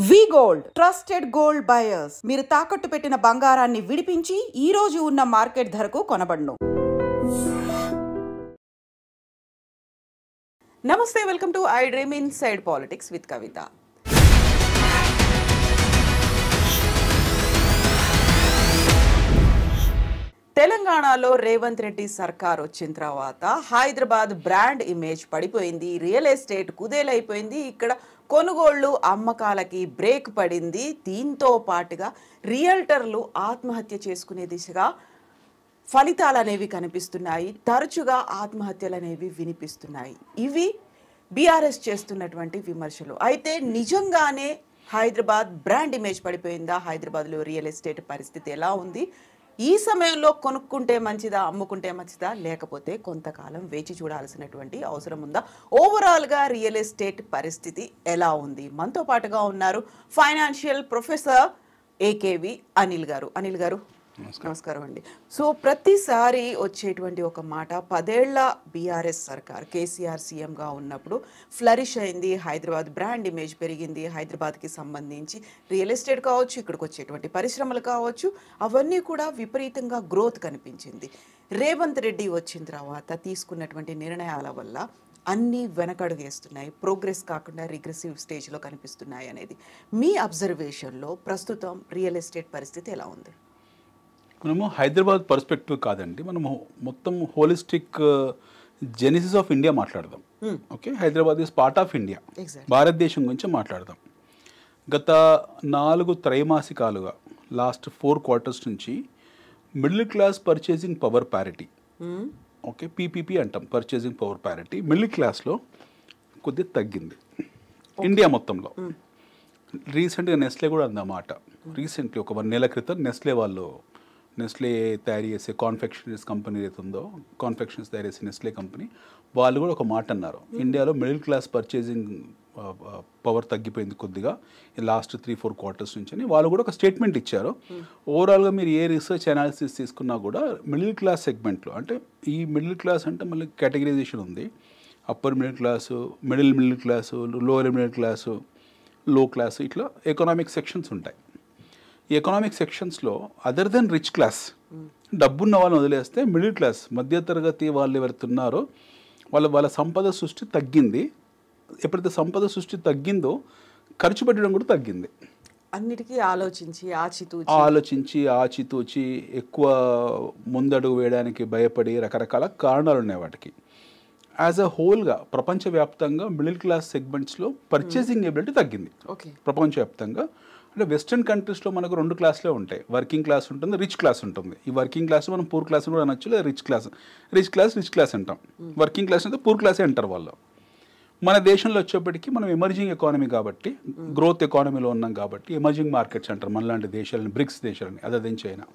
వి gold trusted gold buyers మీరు తాకట్టు పెట్టిన బంగారాన్ని విడిపించి ఈ రోజు ఉన్న మార్కెట్ ధరకు కొనబడును. నమస్తే, welcome to I dream inside politics with Kavitha. తెలంగాణలో రేవంత్ రెడ్డి సర్కార్ వచ్చిన తర్వాత హైదరాబాద్ బ్రాండ్ ఇమేజ్ పడిపోయింది, రియల్ ఎస్టేట్ కుదేలైపోయింది, ఇక్కడ కొనుగోళ్లు అమ్మకాలకి బ్రేక్ పడింది. దీంతో పాటుగా రియల్టర్లు ఆత్మహత్య చేసుకునే దిశగా ఫలితాలు అనేవి కనిపిస్తున్నాయి. తరచుగా ఆత్మహత్యలు అనేవి వినిపిస్తున్నాయి. ఇవి బీఆర్ఎస్ చేస్తున్నటువంటి విమర్శలు. అయితే నిజంగానే హైదరాబాద్ బ్రాండ్ ఇమేజ్ పడిపోయిందా? హైదరాబాద్లో రియల్ ఎస్టేట్ పరిస్థితి ఎలా ఉంది? ఈ సమయంలో కొనుక్కుంటే మంచిదా, అమ్ముకుంటే మంచిదా, లేకపోతే కొంతకాలం వేచి చూడాల్సినటువంటి అవసరం ఉందా? ఓవరాల్గా రియల్ ఎస్టేట్ పరిస్థితి ఎలా ఉంది? మనతో పాటుగా ఉన్నారు ఫైనాన్షియల్ ప్రొఫెసర్ ఏకేవి అనిల్ గారు. అనిల్ గారు నమస్కారం అండి. సో ప్రతిసారి వచ్చేటువంటి ఒక మాట, 10 ఏళ్ల బీఆర్ఎస్ సర్కార్ కేసీఆర్ సీఎంగా ఉన్నప్పుడు ఫ్లరిష్ అయింది, హైదరాబాద్ బ్రాండ్ ఇమేజ్ పెరిగింది, హైదరాబాద్కి సంబంధించి రియల్ ఎస్టేట్ కావచ్చు, ఇక్కడికి వచ్చేటువంటి పరిశ్రమలు కావచ్చు, అవన్నీ కూడా విపరీతంగా గ్రోత్ కనిపించింది. రేవంత్ రెడ్డి వచ్చిన తర్వాత తీసుకున్నటువంటి నిర్ణయాల వల్ల అన్నీ వెనకడుగేస్తున్నాయి, ప్రోగ్రెస్ కాకుండా రిగ్రెసివ్ స్టేజ్లో కనిపిస్తున్నాయి అనేది మీ అబ్జర్వేషన్లో ప్రస్తుతం రియల్ ఎస్టేట్ పరిస్థితి ఎలా ఉంది? మనము హైదరాబాద్ పర్స్పెక్టివ్ కాదండి, మనము మొత్తం హోలిస్టిక్ జెనిసిస్ ఆఫ్ ఇండియా మాట్లాడదాం. Okay, Hyderabad is part of India, భారతదేశం గురించి మాట్లాడదాం. గత 4 త్రైమాసికాలుగా లాస్ట్ 4 క్వార్టర్స్ నుంచి middle class purchasing power parity, okay PPP అంటాం, పర్చేసింగ్ పవర్ ప్యారిటీ మిడిల్ క్లాస్లో కొద్దిగా తగ్గింది ఇండియా మొత్తంలో. రీసెంట్గా నెస్లే కూడా అన్నమాట. రీసెంట్లీ ఒక 1 నెల క్రితం నెస్లే తయారు చేసే కాన్ఫెక్షనరీస్ కంపెనీ ఏదైతుందో, కాన్ఫెక్షన్స్ తయారు చేసే నెస్లే కంపెనీ, వాళ్ళు కూడా ఒక మాట అన్నారు, ఇండియాలో మిడిల్ క్లాస్ పర్చేసింగ్ పవర్ తగ్గిపోయింది కొద్దిగా ఈ లాస్ట్ 3-4 క్వార్టర్స్ నుంచి అని వాళ్ళు కూడా ఒక స్టేట్మెంట్ ఇచ్చారు. ఓవరాల్గా మీరు ఏ రీసెర్చ్ అనాలిసిస్ తీసుకున్నా కూడా మిడిల్ క్లాస్ సెగ్మెంట్లో, అంటే ఈ మిడిల్ క్లాస్ అంటే మళ్ళీ కేటగిరైజేషన్ ఉంది, upper middle class, middle class, lower middle class, low class, ఇట్లా ఎకనామిక్ సెక్షన్స్ ఉంటాయి. ఈ ఎకనామిక్ సెక్షన్స్లో అదర్ దెన్ రిచ్ క్లాస్, డబ్బున్న వాళ్ళని వదిలేస్తే మిడిల్ క్లాస్, మధ్యతరగతి వాళ్ళు ఎవరుతున్నారో వాళ్ళ సంపద సృష్టి తగ్గింది. ఎప్పుడైతే సంపద సృష్టి తగ్గిందో ఖర్చు పెట్టడం కూడా తగ్గింది. అన్నిటికీ ఆచితూచి ఎక్కువ ముందడుగు వేయడానికి భయపడి రకరకాల కారణాలు ఉన్నాయి వాటికి. యాజ్ అ హోల్గా ప్రపంచవ్యాప్తంగా మిడిల్ క్లాస్ సెగ్మెంట్స్లో పర్చేసింగ్ ఎబిలిటీ తగ్గింది ప్రపంచవ్యాప్తంగా. అంటే వెస్టర్న్ కంట్రీస్లో మనకు 2 క్లాసులే ఉంటాయి, వర్కింగ్ క్లాస్ ఉంటుంది, రిచ్ క్లాస్ ఉంటుంది. ఈ వర్కింగ్ క్లాస్ మనం పూర్ క్లాస్ కూడా అనొచ్చు, లేదా రిచ్ క్లాస్ అంటాం. వర్కింగ్ క్లాస్ అంటే పూర్ క్లాసే అంటారు వాళ్ళు. మన దేశంలో వచ్చేప్పటికీ మనం ఎమర్జింగ్ ఎకానమీ కాబట్టి, గ్రోత్ ఎకానమీలో ఉన్నాం కాబట్టి ఎమర్జింగ్ మార్కెట్స్ అంటారు మనలాంటి దేశాలని, బ్రిక్స్ దేశాలని, అదే చైనా.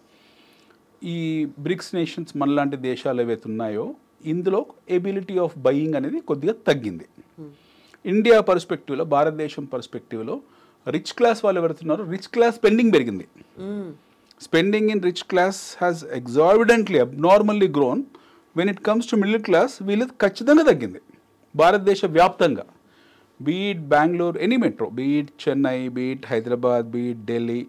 ఈ బ్రిక్స్ నేషన్స్ మనలాంటి దేశాలు ఏవైతే ఉన్నాయో ఇందులో ఎబిలిటీ ఆఫ్ బయింగ్ అనేది కొద్దిగా తగ్గింది. ఇండియా పర్స్పెక్టివ్లో, భారతదేశం పర్స్పెక్టివ్లో రిచ్ క్లాస్ వాళ్ళు ఎవరుతున్నారో రిచ్ క్లాస్ స్పెండింగ్ పెరిగింది. Spending in rich class has exorbitantly abnormally grown. When it comes to middle class వీళ్ళది ఖచ్చితంగా తగ్గింది భారతదేశ వ్యాప్తంగా. Be it Bengaluru, any metro, be it Chennai, be it Hyderabad, be it Delhi,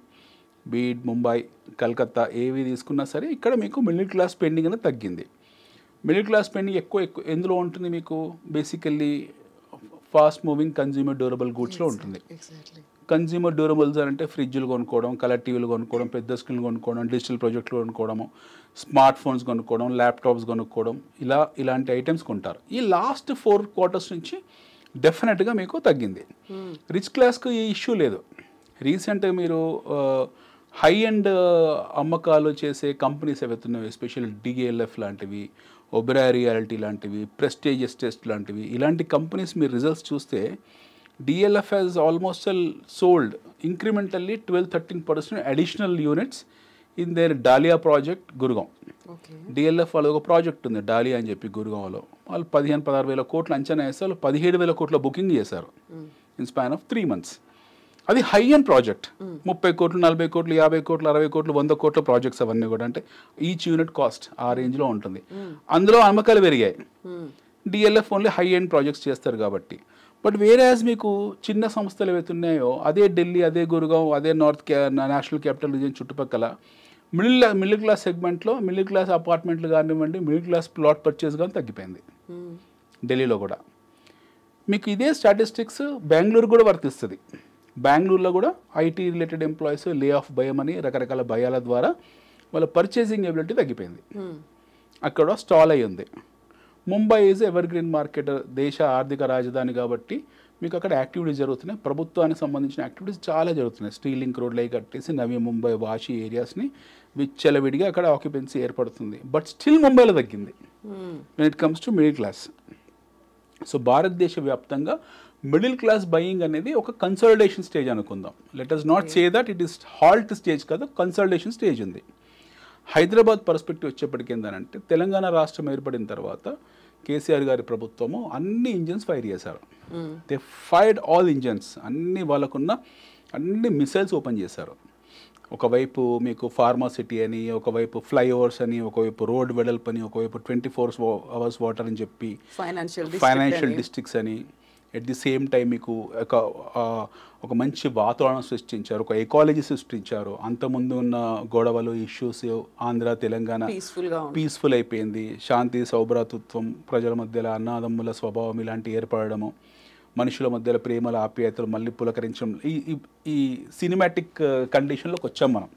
be it Mumbai, Calcutta, ఏవి తీసుకున్నా సరే ఇక్కడ మీకు మిడిల్ క్లాస్ స్పెండింగ్ అనేది తగ్గింది. మిడిల్ క్లాస్ స్పెండింగ్ ఎక్కువ ఎందులో ఉంటుంది మీకు? Basically fast moving consumer durable గూడ్స్లో ఉంటుంది. కన్జ్యూమర్ డ్యూరబుల్స్ అంటే ఫ్రిడ్జ్లు కొనుక్కోవడం, కలర్ టీవీలు కొనుక్కోవడం, పెద్ద స్క్రీన్లు కొనుక్కోవడం, డిజిటల్ ప్రాజెక్టులు కొనుక్కోవడము, స్మార్ట్ ఫోన్స్ కొనుక్కోవడం, ల్యాప్టాప్స్ కొనుక్కోవడం, ఇలాంటి ఐటమ్స్ కొంటారు. ఈ లాస్ట్ 4 క్వార్టర్స్ నుంచి డెఫినెట్గా మీకు తగ్గింది. రిచ్ క్లాస్కు ఈ ఇష్యూ లేదు. రీసెంట్గా మీరు హై అండ్ అమ్మకాలు చేసే కంపెనీస్ ఏవైతున్నాయి, ఎస్పెషల్ డిఎల్ఎఫ్ లాంటివి, ఒబెరాయ్ రియాలిటీ లాంటివి, ప్రెస్టేజ్ ఎస్టేట్స్ లాంటివి, ఇలాంటి కంపెనీస్ మీరు రిజల్ట్స్ చూస్తే DLF has almost sold incrementally 12-13% additional units in their Dahlia project Gurugram. DLF వాళ్ళ ఒక ప్రాజెక్ట్ ఉంది డాలియా అని చెప్పి గురుగాంలో, వాళ్ళు 15-16 వేల కోట్లు అంచనా వేస్తే వాళ్ళు 17,000 కోట్ల బుకింగ్ చేశారు ఇన్ స్పాన్ ఆఫ్ 3 months. అది హై అండ్ ప్రాజెక్ట్, 30 కోట్లు, 40 కోట్లు, 50 కోట్లు, 60 కోట్లు, 100 కోట్ల ప్రాజెక్ట్స్ అవన్నీ కూడా. అంటే ఈచ్ యూనిట్ కాస్ట్ ఆ రేంజ్లో ఉంటుంది. అందులో అమ్మకాలు పెరిగాయి. DLF only high end projects చేస్తారు కాబట్టి. బట్ వేరేయాజ్ మీకు చిన్న సంస్థలు ఏవైతే ఉన్నాయో అదే ఢిల్లీ, అదే గురుగాం, అదే నేషనల్ క్యాపిటల్ రీజియన్ చుట్టుపక్కల మిడిల్ క్లాస్ సెగ్మెంట్లో మిడిల్ క్లాస్ అపార్ట్మెంట్లు కానివ్వండి, మిడిల్ క్లాస్ ప్లాట్ పర్చేస్ కానీ తగ్గిపోయింది ఢిల్లీలో కూడా. మీకు ఇదే స్టాటిస్టిక్స్ బెంగళూరు కూడా వర్తిస్తుంది. బెంగళూరులో కూడా IT related employees lay off భయం అని రకరకాల భయాల ద్వారా వాళ్ళ పర్చేసింగ్ ఎబిలిటీ తగ్గిపోయింది, అక్కడ స్టాల్ అయ్యి ఉంది. Mumbai is ever green market, దేశ ఆర్థిక రాజధాని కాబట్టి మీకు అక్కడ యాక్టివిటీస్ జరుగుతున్నాయి. ప్రభుత్వానికి సంబంధించిన యాక్టివిటీస్ చాలా జరుగుతున్నాయి. స్టీల్ లింక్ రోడ్లు అవి కట్టేసి నవీ ముంబై, వాషి ఏరియాస్ని విచ్చలవిడిగా అక్కడ ఆక్యుపెన్సీ ఏర్పడుతుంది. బట్ స్టిల్ ముంబైలో తగ్గింది when it comes to middle class. So భారతదేశ వ్యాప్తంగా మిడిల్ క్లాస్ బయింగ్ అనేది ఒక కన్సల్టేషన్ స్టేజ్ అనుకుందాం. Let us not say that it is halt stage కాదు, కన్సల్టేషన్ స్టేజ్ ఉంది. హైదరాబాద్ పర్స్పెక్టివ్ వచ్చేప్పటికి ఏంటంటే తెలంగాణ రాష్ట్రం ఏర్పడిన తర్వాత కేసీఆర్ గారి ప్రభుత్వము అన్ని ఇంజన్స్ ఫైర్ చేశారు. దే ఫైర్డ్ ఆల్ ఇంజన్స్, అన్ని వాళ్ళకున్న అన్ని మిసైల్స్ ఓపెన్ చేశారు. ఒకవైపు మీకు ఫార్మాసిటీ అని, ఒకవైపు ఫ్లైఓవర్స్ అని, ఒకవైపు రోడ్ వెడల్పు అని, ఒకవైపు 24 hours వాటర్ అని చెప్పి ఫైనాన్షియల్ డిస్ట్రిక్ట్స్ అని, ఎట్ ది సేమ్ టైం మీకు ఒక మంచి వాతావరణం సృష్టించారు, ఒక ఎకాలజీ సృష్టించారు. అంతకుముందు ఉన్న గొడవలు, ఇష్యూస్ ఆంధ్ర తెలంగాణ పీస్ఫుల్ అయిపోయింది. శాంతి సౌభ్రాతృత్వం, ప్రజల మధ్యలో అన్నదమ్ముల స్వభావం ఇలాంటి ఏర్పడము, మనుషుల మధ్యలో ప్రేమల ఆప్యాయతలు మళ్ళీ పులకరించడం, ఈ సినిమాటిక్ కండిషన్లోకి వచ్చాం మనం.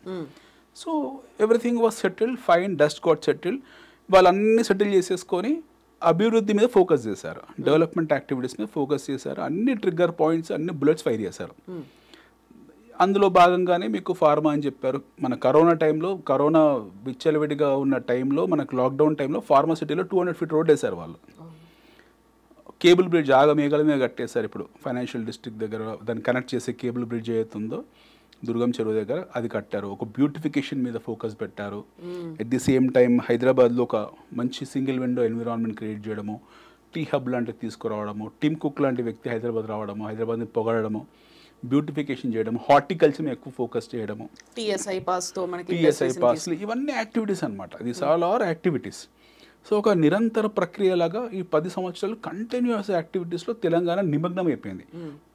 So everything was settle fine, dust got settle. వాళ్ళన్నీ సెటిల్ చేసేసుకొని అభివృద్ధి మీద ఫోకస్ చేశారు, డెవలప్మెంట్ యాక్టివిటీస్ మీద ఫోకస్ చేశారు. అన్ని ట్రిగ్గర్ పాయింట్స్, అన్ని బుల్లెట్స్ ఫైర్ చేశారు. అందులో భాగంగానే మీకు ఫార్మా అని చెప్పారు. మన కరోనా టైంలో, కరోనా విచ్చలవిడిగా ఉన్న టైంలో, మనకు లాక్డౌన్ టైంలో ఫార్మాసిటీలో 200 feet రోడ్ వేశారు వాళ్ళు. కేబుల్ బ్రిడ్జ్ మేఘాల మీద కట్టేశారు. ఇప్పుడు ఫైనాన్షియల్ డిస్ట్రిక్ట్ దగ్గర దాన్ని కనెక్ట్ చేసే కేబుల్ బ్రిడ్జ్ ఏదైతుందో దుర్గం చెరువు దగ్గర అది కట్టారు. ఒక బ్యూటిఫికేషన్ మీద ఫోకస్ పెట్టారు. ఎట్ ది సేమ్ టైం హైదరాబాద్లో ఒక మంచి సింగిల్ విండో ఎన్విరాన్మెంట్ క్రియేట్ చేయడము, టీ హబ్ లాంటివి తీసుకురావడము, టిమ్ కుక్ లాంటి వ్యక్తి హైదరాబాద్ రావడము, హైదరాబాద్ని పొగడము, బ్యూటిఫికేషన్ చేయడము, హార్టికల్చర్ మీద ఎక్కువ ఫోకస్ చేయడము, టీఎస్ఐ పాస్లు, ఇవన్నీ యాక్టివిటీస్ అనమాట. These all are activities. So ఒక నిరంతర ప్రక్రియలాగా ఈ 10 సంవత్సరాలు కంటిన్యూస్ యాక్టివిటీస్లో తెలంగాణ నిమగ్నం అయిపోయింది.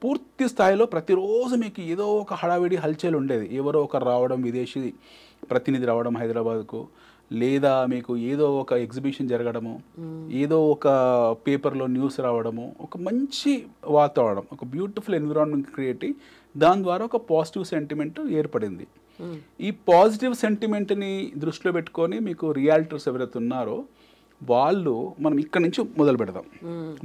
పూర్తి స్థాయిలో ప్రతిరోజు మీకు ఏదో ఒక హడావిడి హల్చల్ ఉండేది. ఎవరో ఒకరు రావడం, విదేశీ ప్రతినిధి రావడం హైదరాబాద్కు, లేదా మీకు ఏదో ఒక ఎగ్జిబిషన్ జరగడము, ఏదో ఒక పేపర్లో న్యూస్ రావడము, ఒక మంచి వాతావరణం, ఒక బ్యూటిఫుల్ ఎన్విరాన్మెంట్ క్రియేట్ అయ్యి దాని ద్వారా ఒక పాజిటివ్ సెంటిమెంట్ ఏర్పడింది. ఈ పాజిటివ్ సెంటిమెంట్ని దృష్టిలో పెట్టుకొని మీకు రియాల్టర్స్ ఎవరైతే ఉన్నారో వాళ్ళు, మనం ఇక్కడ నుంచి మొదలు పెడదాం.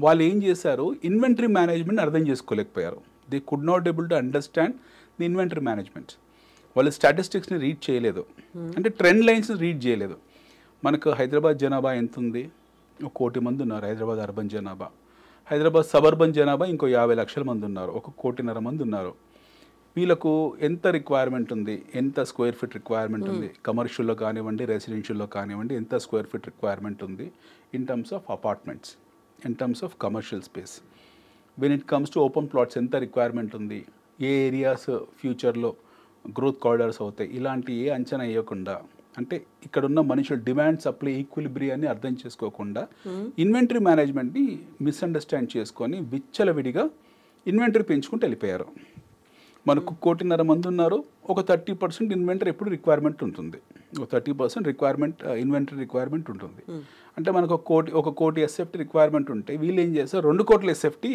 వాళ్ళు ఏం చేశారు, ఇన్వెంటరీ మేనేజ్మెంట్ అర్థం చేసుకోలేకపోయారు. They could not able to understand the inventory management. వాళ్ళు స్టాటిస్టిక్స్ని రీడ్ చేయలేదు, అంటే ట్రెండ్ లైన్స్ని రీడ్ చేయలేదు. మనకు హైదరాబాద్ జనాభా ఎంత ఉంది, 1 కోటి మంది ఉన్నారు హైదరాబాద్ అర్బన్ జనాభా. హైదరాబాద్ సబర్బన్ జనాభా ఇంకో 50 లక్షల మంది ఉన్నారు, 1.5 కోటి మంది ఉన్నారు. వీళ్ళకు ఎంత రిక్వైర్మెంట్ ఉంది, ఎంత స్క్వేర్ ఫీట్ రిక్వైర్మెంట్ ఉంది, కమర్షియల్లో కానివ్వండి, రెసిడెన్షియల్లో కానివ్వండి, ఎంత స్క్వేర్ ఫీట్ రిక్వైర్మెంట్ ఉంది in terms of apartments, in terms of commercial space. When it comes to open plots ఎంత రిక్వైర్మెంట్ ఉంది, ఏ ఏరియాస్ ఫ్యూచర్లో గ్రోత్ కారిడార్స్ అవుతాయి, ఇలాంటి ఏ అంచనా వేయకుండా, అంటే ఇక్కడున్న మనుషుల డిమాండ్ సప్లై ఈక్విలిబ్రియాన్ని అర్థం చేసుకోకుండా ఇన్వెంటరీ మేనేజ్మెంట్ని మిస్అండర్స్టాండ్ చేసుకొని విచ్చలవిడిగా ఇన్వెంటరీ పెంచుకుంటూ వెళ్ళిపోయారు. మనకు 1.5 కోటి మంది ఉన్నారు, ఒక 30% ఇన్వెంటరీ ఎప్పుడు రిక్వైర్మెంట్ ఉంటుంది, ఒక 30% రిక్వైర్మెంట్ ఇన్వెంటరీ రిక్వైర్మెంట్ ఉంటుంది. అంటే మనకు 1 కోటి ఎస్ఎఫ్టీ రిక్వైర్మెంట్ ఉంటే వీళ్ళు ఏం చేస్తారు, 2 కోట్ల ఎస్ఎఫ్టీ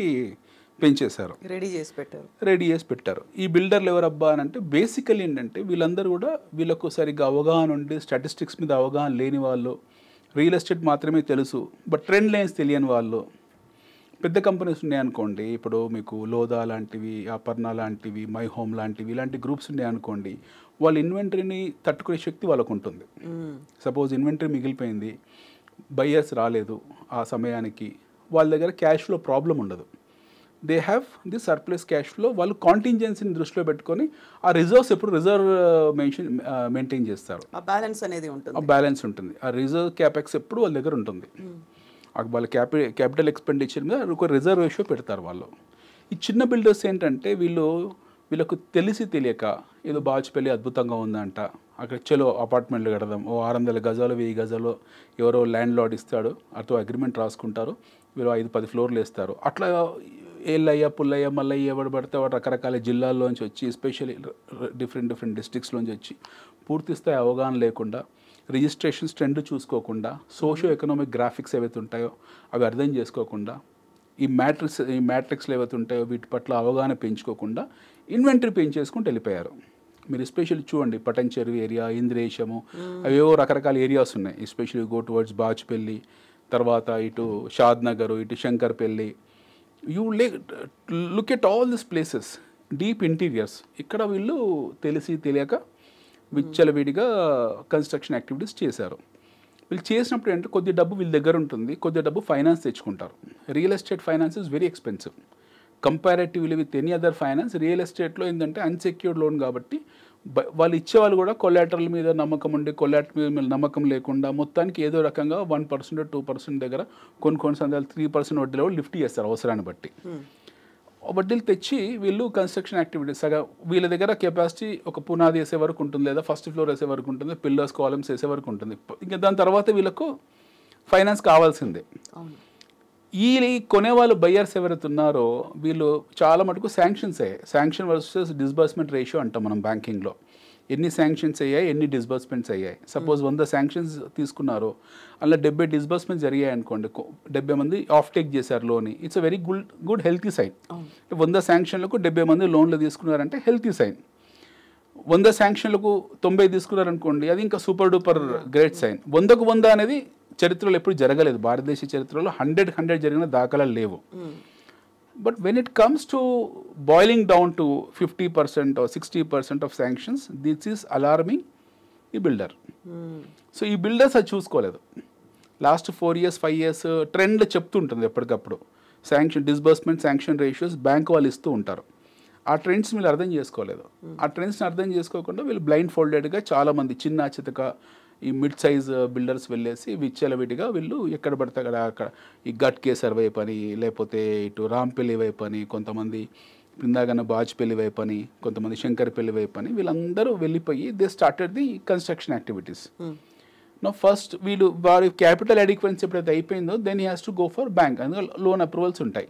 పెంచేశారు, రెడీ చేసి పెట్టారు. ఈ బిల్డర్లు ఎవరబ్బా అని అంటే బేసికలీ ఏంటంటే వీళ్ళందరూ కూడా వీళ్ళకు సరిగ్గా అవగాహన ఉండి స్టాటిస్టిక్స్ మీద అవగాహన లేని వాళ్ళు, రియల్ ఎస్టేట్ మాత్రమే తెలుసు బట్ ట్రెండ్ లైన్స్ తెలియని వాళ్ళు. పెద్ద కంపెనీస్ ఉన్నాయనుకోండి, ఇప్పుడు మీకు లోదా లాంటివి, అపర్ణ లాంటివి, మై హోమ్ లాంటివి, ఇలాంటి గ్రూప్స్ ఉన్నాయనుకోండి, వాళ్ళ ఇన్వెంటరీని తట్టుకునే శక్తి వాళ్ళకు ఉంటుంది. సపోజ్ ఇన్వెంటరీ మిగిలిపోయింది, బయ్యర్స్ రాలేదు ఆ సమయానికి, వాళ్ళ దగ్గర క్యాష్ ఫ్లో ప్రాబ్లం ఉండదు. They have the surplus cash flow. వాళ్ళు కాంటింజెన్సీని దృష్టిలో పెట్టుకొని ఆ రిజర్వ్స్ ఎప్పుడు మెయింటైన్ చేస్తారు, ఆ బ్యాలెన్స్ ఉంటుంది. ఆ రిజర్వ్ క్యాపెక్స్ ఎప్పుడు వాళ్ళ దగ్గర ఉంటుంది. వాళ్ళ క్యాపిటల్ ఎక్స్పెండిచర్ మీద ఒక రిజర్వ్ రేషియో పెడతారు వాళ్ళు. ఈ చిన్న బిల్డర్స్ ఏంటంటే వీళ్ళకు తెలియక ఏదో బాచుపల్లి అద్భుతంగా ఉందంట, అక్కడ చలో అపార్ట్మెంట్లు కడదాం, 600 గజాలు 1000 గజాలు ఎవరో ల్యాండ్ లార్డ్ ఇస్తాడు, అటు అగ్రిమెంట్ రాసుకుంటారు, వీళ్ళు 5-10 ఫ్లోర్లు వేస్తారు. అట్లా ఏళ్ళయ్య పుల్లయ్య మల్లయ్య ఎవడు పడితే వాడు రకరకాల జిల్లాల్లోంచి వచ్చి ఎస్పెషల్లీ డిఫరెంట్ డిస్ట్రిక్ట్స్లోంచి వచ్చి పూర్తి స్థాయి అవగాహన లేకుండా రిజిస్ట్రేషన్స్ ట్రెండ్ చూసుకోకుండా సోషో ఎకనామిక్ గ్రాఫిక్స్ ఏవైతే ఉంటాయో అవి అర్థం చేసుకోకుండా ఈ మ్యాట్రిక్స్లు ఏవైతే ఉంటాయో వీటి పట్ల అవగాహన పెంచుకోకుండా ఇన్వెంటరీ పెంచేసుకుంటూ వెళ్ళిపోయారు. మీరు ఎస్పెషల్లీ చూడండి పటంచెరువు ఏరియా, ఇంద్రేశము, అవేవో రకరకాల ఏరియాస్ ఉన్నాయి. ఎస్పెషల్లీ గో టువర్డ్స్ బాచ్పల్లి, తర్వాత ఇటు షాద్ నగర్, ఇటు Shankarpalli, you look at all this places deep interiors. ఇక్కడ వీళ్ళు తెలియక విచ్చలవిడిగా కన్స్ట్రక్షన్ యాక్టివిటీస్ చేశారు. వీళ్ళు చేసినప్పుడు ఏంటంటే కొద్ది డబ్బు వీళ్ళ దగ్గర ఉంటుంది, కొద్ది డబ్బు ఫైనాన్స్ తెచ్చుకుంటారు. Real estate finance is very expensive comparatively with any other finance. Real ఎస్టేట్లో ఏంటంటే అన్సెక్యూర్డ్ లోన్ కాబట్టి వాళ్ళు ఇచ్చేవాళ్ళు కూడా కొలాటరల్ మీద నమ్మకం ఉండి కొలాటరల్ మీద నమ్మకం లేకుండా మొత్తానికి ఏదో రకంగా 1% 2% దగ్గర కొన్ని సందర్భాలు 3% వడ్డీలో లిఫ్ట్ చేస్తారు అవసరాన్ని బట్టి. వడ్డీలు తెచ్చి వీళ్ళు కన్స్ట్రక్షన్ యాక్టివిటీస్ వీళ్ళ దగ్గర కెపాసిటీ ఒక పునాది వేసే వరకు ఉంటుంది, లేదా ఫస్ట్ ఫ్లోర్ వేసే వరకు ఉంటుంది, పిల్లర్స్ కాలమ్స్ వేసే వరకు ఉంటుంది. ఇంకా దాని తర్వాత వీళ్ళకు ఫైనాన్స్ కావాల్సిందే. ఈ కొనేవాళ్ళు బయ్యర్స్ ఎవరైతే ఉన్నారో వీళ్ళు చాలా మటుకు శాంక్షన్స్ అయ్యాయి. శాంక్షన్ వర్సెస్ డిస్బర్స్మెంట్ రేషియో అంటాం మనం బ్యాంకింగ్లో. ఎన్ని శాంక్షన్స్ అయ్యాయి, ఎన్ని డిస్బర్స్మెంట్స్ అయ్యాయి. సపోజ్ 100 శాంక్షన్స్ తీసుకున్నారో అలా 70 డిస్బర్స్మెంట్స్ జరిగాయి అనుకోండి, 70 మంది ఆఫ్ టేక్ చేశారు loan. It's a very good healthy sign. 100 శాంక్షన్లకు 70 మంది లోన్లు తీసుకున్నారంటే హెల్తీ సైన్. 100 శాంక్షన్లకు 90 తీసుకున్నారనుకోండి, అది ఇంకా సూపర్ డూపర్ గ్రేట్ సైన్. 100కు 100 అనేది చరిత్రలో ఎప్పుడు జరగలేదు. భారతదేశ చరిత్రలో 100 జరిగిన దాఖలాలు లేవు. But when it comes to boiling down to 50% or 60% of sanctions, this is alarming ఈ బిల్డర్. సో ఈ బిల్డర్స్ అది చూసుకోలేదు. లాస్ట్ 4 years 5 years ట్రెండ్ చెప్తుంటుంది ఎప్పటికప్పుడు. డిస్బర్స్మెంట్ శాంక్షన్ రేషియోస్ బ్యాంక్ వాళ్ళు ఇస్తూ ఉంటారు. ఆ ట్రెండ్స్ వీళ్ళు అర్థం చేసుకోలేదు. ఆ ట్రెండ్స్ని అర్థం చేసుకోకుండా వీళ్ళు బ్లైండ్ ఫోల్డెడ్గా చాలామంది చిన్న చితక ఈ మిడ్ సైజ్ బిల్డర్స్ వెళ్ళేసి విచ్చలవిడిగా వీళ్ళు ఎక్కడ పడితే అక్కడ ఈ గట్కేసర్ వైపు అని, లేకపోతే ఇటు రాంపల్లి వైపు అని, కొంతమంది ఇందాకన్న బాజ్పల్లి వైపు అని, కొంతమంది శంకర్పల్లి వైపు అని, వీళ్ళందరూ వెళ్ళిపోయి they started the construction activities. No first వీళ్ళు వారి క్యాపిటల్ అడిక్వెన్సీ ఎప్పుడైతే అయిపోయిందో then he has to go for bank. అందులో లోన్ అప్రూవల్స్ ఉంటాయి.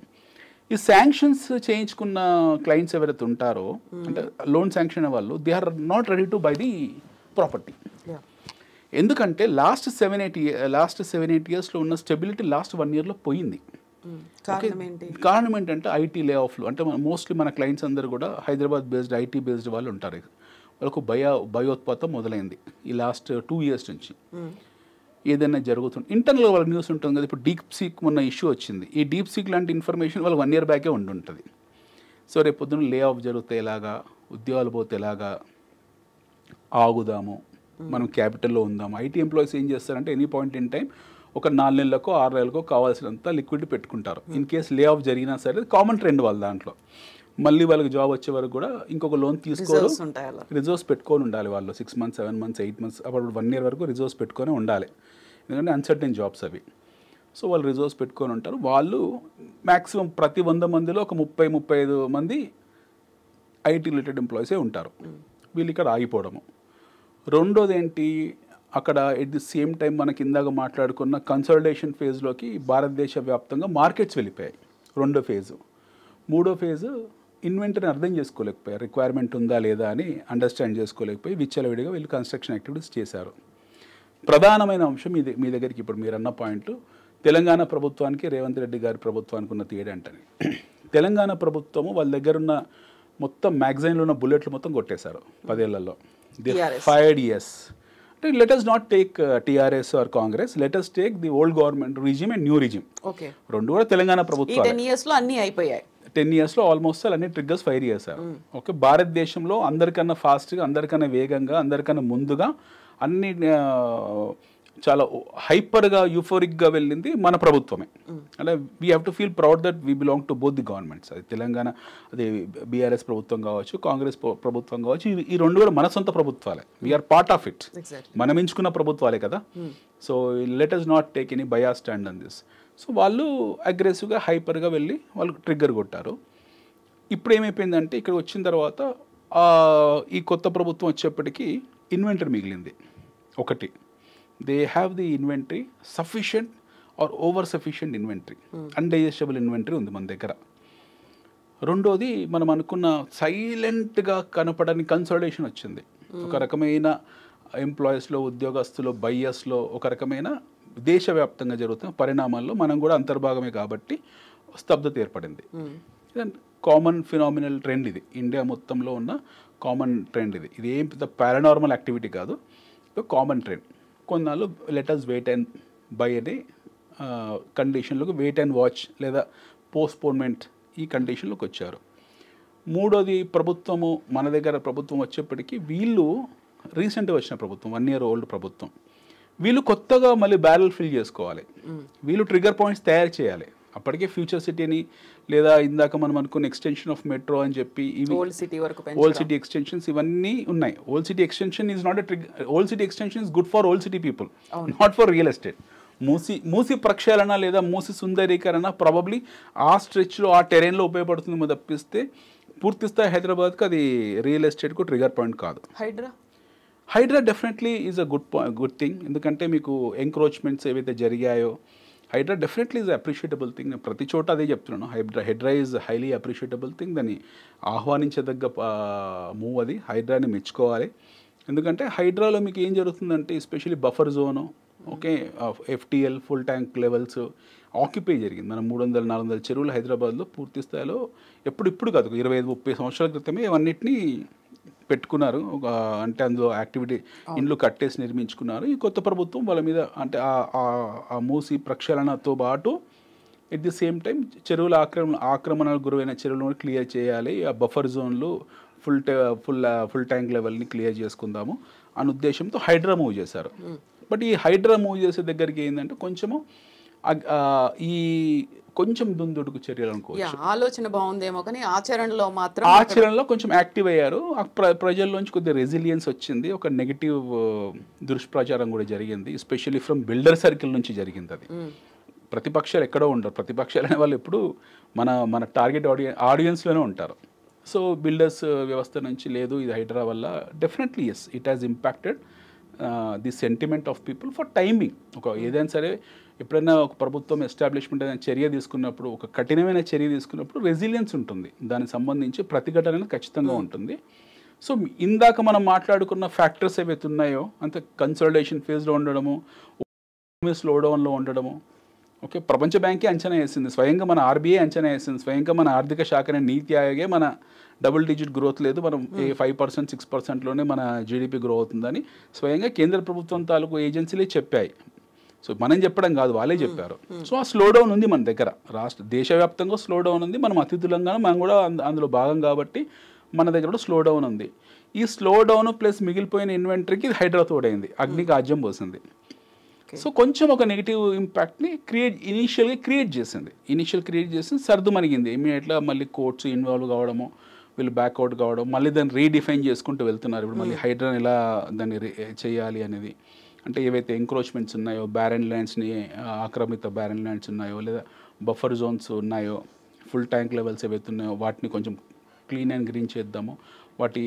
ఈ శాంక్షన్స్ చేయించుకున్న క్లయింట్స్ ఎవరైతే ఉంటారో అంటే లోన్ శాంక్షన్ వాళ్ళు, they are not ready to buy the property. ఎందుకంటే లాస్ట్ 7-8 yearsలో ఉన్న స్టెబిలిటీ లాస్ట్ 1 yearలో పోయింది. కారణం ఏంటంటే ఐటీ లే ఆఫ్లు. అంటే మోస్ట్లీ మన క్లయింట్స్ అందరూ కూడా హైదరాబాద్ బేస్డ్ ఐటీ బేస్డ్ వాళ్ళు ఉంటారు. వాళ్ళకు భయోత్పాతం మొదలైంది ఈ లాస్ట్ 2 years నుంచి. ఏదైనా జరుగుతుంది ఇంటర్నల్ వాళ్ళ న్యూస్ ఉంటుంది కదా. ఇప్పుడు డీప్ సీక్ మొన్న ఇష్యూ వచ్చింది. ఈ డీప్ సీక్ లాంటి ఇన్ఫర్మేషన్ వాళ్ళు 1 year బ్యాకే ఉండుంటుంది. సో రేపు పొద్దున్న లే ఆఫ్ జరిగితే ఎలాగా, ఉద్యోగాలు పోతే ఎలాగా, ఆగుదాము, మనం క్యాపిటల్లో ఉందాము. ఐటీ ఎంప్లాయీస్ ఏం చేస్తారంటే ఎనీ పాయింట్ ఇన్ టైం ఒక 4 నెలలకో 6 నెలలకో కావాల్సినంత లిక్విడిటీ పెట్టుకుంటారు. ఇన్ కేస్ లే ఆఫ్ జరిగినా సరే కామన్ ట్రెండ్ వాళ్ళ దాంట్లో. మళ్ళీ వాళ్ళకి జాబ్ వచ్చే వరకు కూడా ఇంకొక లోన్ తీసుకోవాలి, రిజర్వ్స్ పెట్టుకొని ఉండాలి వాళ్ళు. 6 months 7 months 8 months అప్పుడు 1 year వరకు రిజర్వ్స్ పెట్టుకొని ఉండాలి. ఎందుకంటే అన్సర్టెన్ జాబ్స్ అవి. సో వాళ్ళు రిజర్వ్స్ పెట్టుకొని ఉంటారు. వాళ్ళు మ్యాక్సిమం ప్రతి 100 మందిలో ఒక 30-35 మంది ఐటీ రిలేటెడ్ ఎంప్లాయీసే ఉంటారు. వీళ్ళు ఇక్కడ ఆగిపోవడము. రెండోది ఏంటి, అక్కడ ఎట్ ది సేమ్ టైం మనకి ఇందాక మాట్లాడుకున్న కన్సల్టేషన్ ఫేజ్లోకి భారతదేశ వ్యాప్తంగా మార్కెట్స్ వెళ్ళిపోయాయి. రెండో ఫేజు. మూడో ఫేజు ఇన్వెంటరీని అర్థం చేసుకోలేకపోయారు. రిక్వైర్మెంట్ ఉందా లేదా అని అండర్స్టాండ్ చేసుకోలేకపోయి విచ్చలవిడిగా వీళ్ళు కన్స్ట్రక్షన్ యాక్టివిటీస్ చేశారు. ప్రధానమైన అంశం మీ దగ్గరికి ఇప్పుడు మీరు అన్న పాయింట్, తెలంగాణ ప్రభుత్వానికి రేవంత్ రెడ్డి గారి ప్రభుత్వానికి ఉన్న తేడా అంటని. తెలంగాణ ప్రభుత్వము వాళ్ళ దగ్గర ఉన్న మొత్తం మ్యాగజైన్లో ఉన్న బుల్లెట్లు మొత్తం కొట్టేశారు 10 ఏళ్లలో. They fired yes. అంటే let us not take TRS or Congress, let us take the old government regime and new regime. Okay, రెండు కూడా తెలంగాణ ప్రభుత్వం 10 yearsలో అన్నీ అయిపోయాయి. 10 yearsలో ఆల్మోస్ట్ అన్ని ట్రిగ్గర్స్ ఫైర్ చేశారు. ఓకే, భారతదేశంలో అందరికన్నా ఫాస్ట్గా, అందరికన్నా వేగంగా, అందరికన్నా ముందుగా అన్ని చాలా హైపర్గా యూఫోరిక్గా వెళ్ళింది మన ప్రభుత్వమే. అంటే we have to feel proud that we belong to both the governments. అది తెలంగాణ, అది బీఆర్ఎస్ ప్రభుత్వం కావచ్చు, కాంగ్రెస్ ప్రభుత్వం కావచ్చు, ఈ రెండు కూడా మన సొంత ప్రభుత్వాలే. We're part of it. మనం ఎంచుకున్న ప్రభుత్వాలే కదా. So let us not take any bias stand on this. So వాళ్ళు అగ్రెసివ్గా హైపర్గా వెళ్ళి వాళ్ళు ట్రిగ్గర్ కొట్టారు. ఇప్పుడు ఏమైపోయిందంటే ఇక్కడ వచ్చిన తర్వాత ఈ కొత్త ప్రభుత్వం వచ్చేప్పటికీ ఇన్వెంటరీ మిగిలింది ఒకటి. They have the inventory sufficient are over sufficient inventory, undigestible inventory ఉంది మన దగ్గర. రెండోది మనం అనుకున్న సైలెంట్గా కనపడని కన్సల్టేషన్ వచ్చింది. ఒక రకమైన ఎంప్లాయీస్లో, ఉద్యోగస్తులో, బయ్యర్స్లో ఒక రకమైన దేశవ్యాప్తంగా జరుగుతున్న పరిణామాల్లో మనం కూడా అంతర్భాగమే కాబట్టి స్తబ్దత ఏర్పడింది. కామన్ ఫినామినల్ ట్రెండ్ ఇది, ఇండియా మొత్తంలో ఉన్న కామన్ ట్రెండ్ ఇది. ఇది ఏం పెద్ద పారానార్మల్ యాక్టివిటీ కాదు, కామన్ ట్రెండ్. కొన్నాళ్ళు లెటర్స్ వెయిట్ అండ్ బై అనే కండిషన్లకు వెయిట్ అండ్ వాచ్ లేదా పోస్ట్పోన్మెంట్ ఈ కండిషన్లోకి వచ్చారు. మూడోది ప్రభుత్వము, మన దగ్గర ప్రభుత్వం వచ్చేప్పటికీ వీళ్ళు రీసెంట్గా వచ్చిన ప్రభుత్వం, 1 year old ప్రభుత్వం, వీళ్ళు కొత్తగా మళ్ళీ బ్యారెల్ ఫిల్ చేసుకోవాలి, వీళ్ళు ట్రిగర్ పాయింట్స్ తయారు చేయాలి. అప్పటికే ఫ్యూచర్ సిటీని లేదా ఇందాక మనం అనుకున్న ఎక్స్టెన్షన్ ఆఫ్ మెట్రో అని చెప్పి ఇవి ఓల్డ్ సిటీ ఎక్స్టెన్షన్స్ ఇవన్నీ ఉన్నాయి. Old city extension is not a old city extension is good for old city people, not for real estate. Musi ప్రక్షాళన లేదా మూసి సుందరీకరణ ప్రాబబ్లీ ఆ స్ట్రెచ్లో ఆ టెరెన్లో ఉపయోగపడుతుంది తప్పిస్తే పూర్తి స్థాయి హైదరాబాద్కి అది రియల్ ఎస్టేట్కు ట్రిగర్ పాయింట్ కాదు. HYDRAA definitely is a good thing. ఎందుకంటే మీకు ఎంక్రోచ్మెంట్స్ ఏవైతే జరిగాయో HYDRAA definitely is appreciable thing. నేను ప్రతి చోట అదే చెప్తున్నాను, HYDRAA is highly appreciable thing. దాన్ని ఆహ్వానించదగ్గ మూవ్ అది, హైడ్రాని మెచ్చుకోవాలి. ఎందుకంటే హైడ్రాలో మీకు ఏం జరుగుతుందంటే especially buffer zone, okay, FTL full tank levels occupy జరిగింది. మనం 300-400 చెరువులు హైదరాబాద్లో పూర్తి స్థాయిలో ఇప్పుడు కాదు, 25-30 సంవత్సరాల క్రితమే ఇవన్నిటిని పెట్టుకున్నారు. అంటే అందులో యాక్టివిటీ ఇండ్లు కట్టేసి నిర్మించుకున్నారు. ఈ కొత్త ప్రభుత్వం వాళ్ళ మీద అంటే ఆ మూసి ప్రక్షాళనతో పాటు ఎట్ ది సేమ్ టైం చెరువుల ఆక్రమణకు గురైన చెరువులను క్లియర్ చేయాలి, ఆ బఫర్ జోన్లు ఫుల్ ట్యాంక్ లెవెల్ని క్లియర్ చేసుకుందాము అనే ఉద్దేశంతో హైడ్రా మూవ్ చేశారు. బట్ ఈ హైడ్రా మూవ్ చేసే దగ్గరికి ఏంటంటే కొంచెము ఈ కొంచెం దుందుడుకు చర్యలు అనుకోవచ్చు. ఆలోచన బాగుందేమో కానీ ఆచరణలో కొంచెం యాక్టివ్ అయ్యారు. ప్రజల్లోంచి కొద్దిగా రెసిలియన్స్ వచ్చింది. ఒక నెగిటివ్ దుష్ప్రచారం కూడా జరిగింది, ఎస్పెషల్లీ ఫ్రమ్ బిల్డర్ సర్కిల్ నుంచి జరిగింది. అది ప్రతిపక్షాలు ఎక్కడో ఉండరు, ప్రతిపక్షాలు అనే వాళ్ళు ఎప్పుడు మన టార్గెట్ ఆడియన్స్లోనే ఉంటారు. సో బిల్డర్స్ వ్యవస్థ నుంచి లేదు ఇది హైడ్రా వల్ల definitely yes it has impacted the sentiment of people for timing. ఏదైనా సరే ఎప్పుడైనా ఒక ప్రభుత్వం ఎస్టాబ్లిష్మెంట్ అయిన చర్య తీసుకున్నప్పుడు, ఒక కఠినమైన చర్య తీసుకున్నప్పుడు రెసిలియన్స్ ఉంటుంది, దానికి సంబంధించి ప్రతిఘటన అనేది ఖచ్చితంగా ఉంటుంది. సో ఇందాక మనం మాట్లాడుకున్న ఫ్యాక్టర్స్ ఏవైతే ఉన్నాయో అంత కన్సల్టేషన్ ఫేజ్లో ఉండడము, స్లో డౌన్లో ఉండడము, ఓకే, ప్రపంచ బ్యాంకే అంచనా వేసింది, స్వయంగా మన RBI అంచనా వేసింది, స్వయంగా మన ఆర్థిక శాఖనే నీతి ఆయోగే మన డబుల్ డిజిట్ గ్రోత్ లేదు, మనం 5%, 6%లోనే మన GDP గ్రో అవుతుందని స్వయంగా కేంద్ర ప్రభుత్వం తాలూకు ఏజెన్సీలే చెప్పాయి. సో మనం చెప్పడం కాదు, వాళ్ళే చెప్పారు. సో ఆ స్లో డౌన్ ఉంది మన దగ్గర, దేశవ్యాప్తంగా స్లో డౌన్ ఉంది. మనం అతిథులంగా మనం కూడా అందులో భాగం కాబట్టి మన దగ్గర కూడా స్లో డౌన్ ఉంది. ఈ స్లో డౌన్ ప్లస్ మిగిలిపోయిన ఇన్వెంటరీకి హైడ్రా తోడైంది, అగ్నికి ఆజ్యం పోసింది. సో కొంచెం ఒక నెగిటివ్ ఇంపాక్ట్ని ఇనీషియల్ క్రియేట్ చేసింది, సర్దు మణిగింది. ఇమీడియట్గా మళ్ళీ కోర్ట్స్ ఇన్వాల్వ్ కావడము, వీళ్ళు బ్యాక్అవుట్ కావడం, మళ్ళీ దాన్ని రీడిఫైన్ చేసుకుంటూ వెళ్తున్నారు. ఇప్పుడు మళ్ళీ హైడ్రాని ఎలా దాన్ని చేయాలి అనేది, అంటే ఏవైతే ఎంక్రోచ్మెంట్స్ ఉన్నాయో, బ్యారెన్ ల్యాండ్స్ని, ఆక్రమిత బ్యారెన్ ల్యాండ్స్ ఉన్నాయో లేదా బఫర్ జోన్స్ ఉన్నాయో, ఫుల్ ట్యాంక్ లెవెల్స్ ఏవైతే ఉన్నాయో వాటిని కొంచెం క్లీన్ అండ్ గ్రీన్ చేద్దాము, వాటి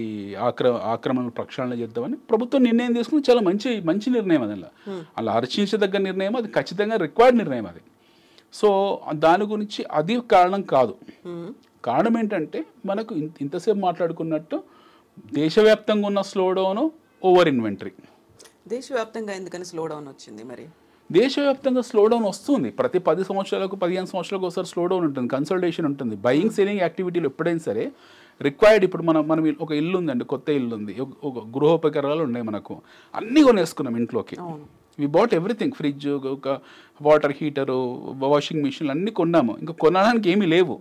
ఆక్రమణ ప్రక్షాళన చేద్దామని ప్రభుత్వం నిర్ణయం తీసుకుని చాలా మంచి నిర్ణయం. అది అలా హర్షించదగ్గ నిర్ణయం, అది ఖచ్చితంగా రిక్వైర్డ్ నిర్ణయం అది. సో దాని గురించి అది కారణం కాదు. కారణం ఏంటంటే మనకు ఇంతసేపు మాట్లాడుకున్నట్టు దేశవ్యాప్తంగా ఉన్న స్లో డౌన్, ఓవర్ ఇన్వెంటరీ. దేశవ్యాప్తంగా ఎందుకని స్లో డౌన్ వచ్చింది? మరి దేశవ్యాప్తంగా స్లో డౌన్ వస్తుంది, ప్రతి 10 సంవత్సరాలకు 15 సంవత్సరాలకు ఒకసారి స్లో డౌన్ ఉంటుంది, కన్సల్టేషన్ ఉంటుంది. బయింగ్ సెల్లింగ్ యాక్టివిటీలు ఎప్పుడైనా సరే రిక్వైర్డ్. ఇప్పుడు మనం ఒక ఇల్లు ఉందండి, కొత్త ఇల్లు ఉంది, ఒక గృహోపకరణాలు ఉన్నాయి, మనకు అన్నీ కొనేసుకున్నాం ఇంట్లోకి. వి బాట్ ఎవ్రీథింగ్, ఫ్రిడ్జ్, ఒక వాటర్ హీటరు, వాషింగ్ మిషన్లు అన్నీ కొన్నాము. ఇంకా కొనడానికి ఏమీ లేవు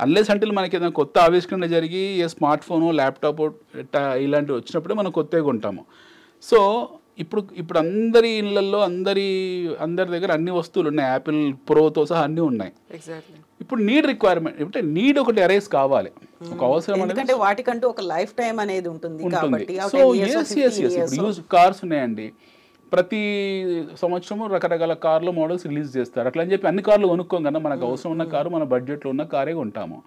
అన్లెస్ అంటే మనకి ఏదైనా కొత్త ఆవిష్కరణ జరిగి స్మార్ట్ ఫోను, ల్యాప్టాప్ ఇలాంటివి వచ్చినప్పుడే మనం కొత్తగా కొంటాము. సో ఇప్పుడు అందరి ఇళ్లలో అందరి దగ్గర అన్ని వస్తువులు ఉన్నాయి, యాపిల్ ప్రోతో సహా అన్నీ ఉన్నాయి. ఇప్పుడు రిక్వైర్మెంట్ అంటే నీడ్ ఒకటి అరైజ్ కావాలి, ఒక అవసరం అనేది, వాటికంటూ ఒక లైఫ్ టైం అనేది ఉంటుంది. సో ఇప్పుడు యూజ్ కార్స్ ఉన్నాయండి, ప్రతి సంవత్సరము రకరకాల కార్లు మోడల్స్ రిలీజ్ చేస్తారు. అట్లా అని చెప్పి అన్ని కార్లు కొనుక్కోం కదా, మనకు అవసరం ఉన్న కారు, మన బడ్జెట్లో ఉన్న కారే కొంటాము.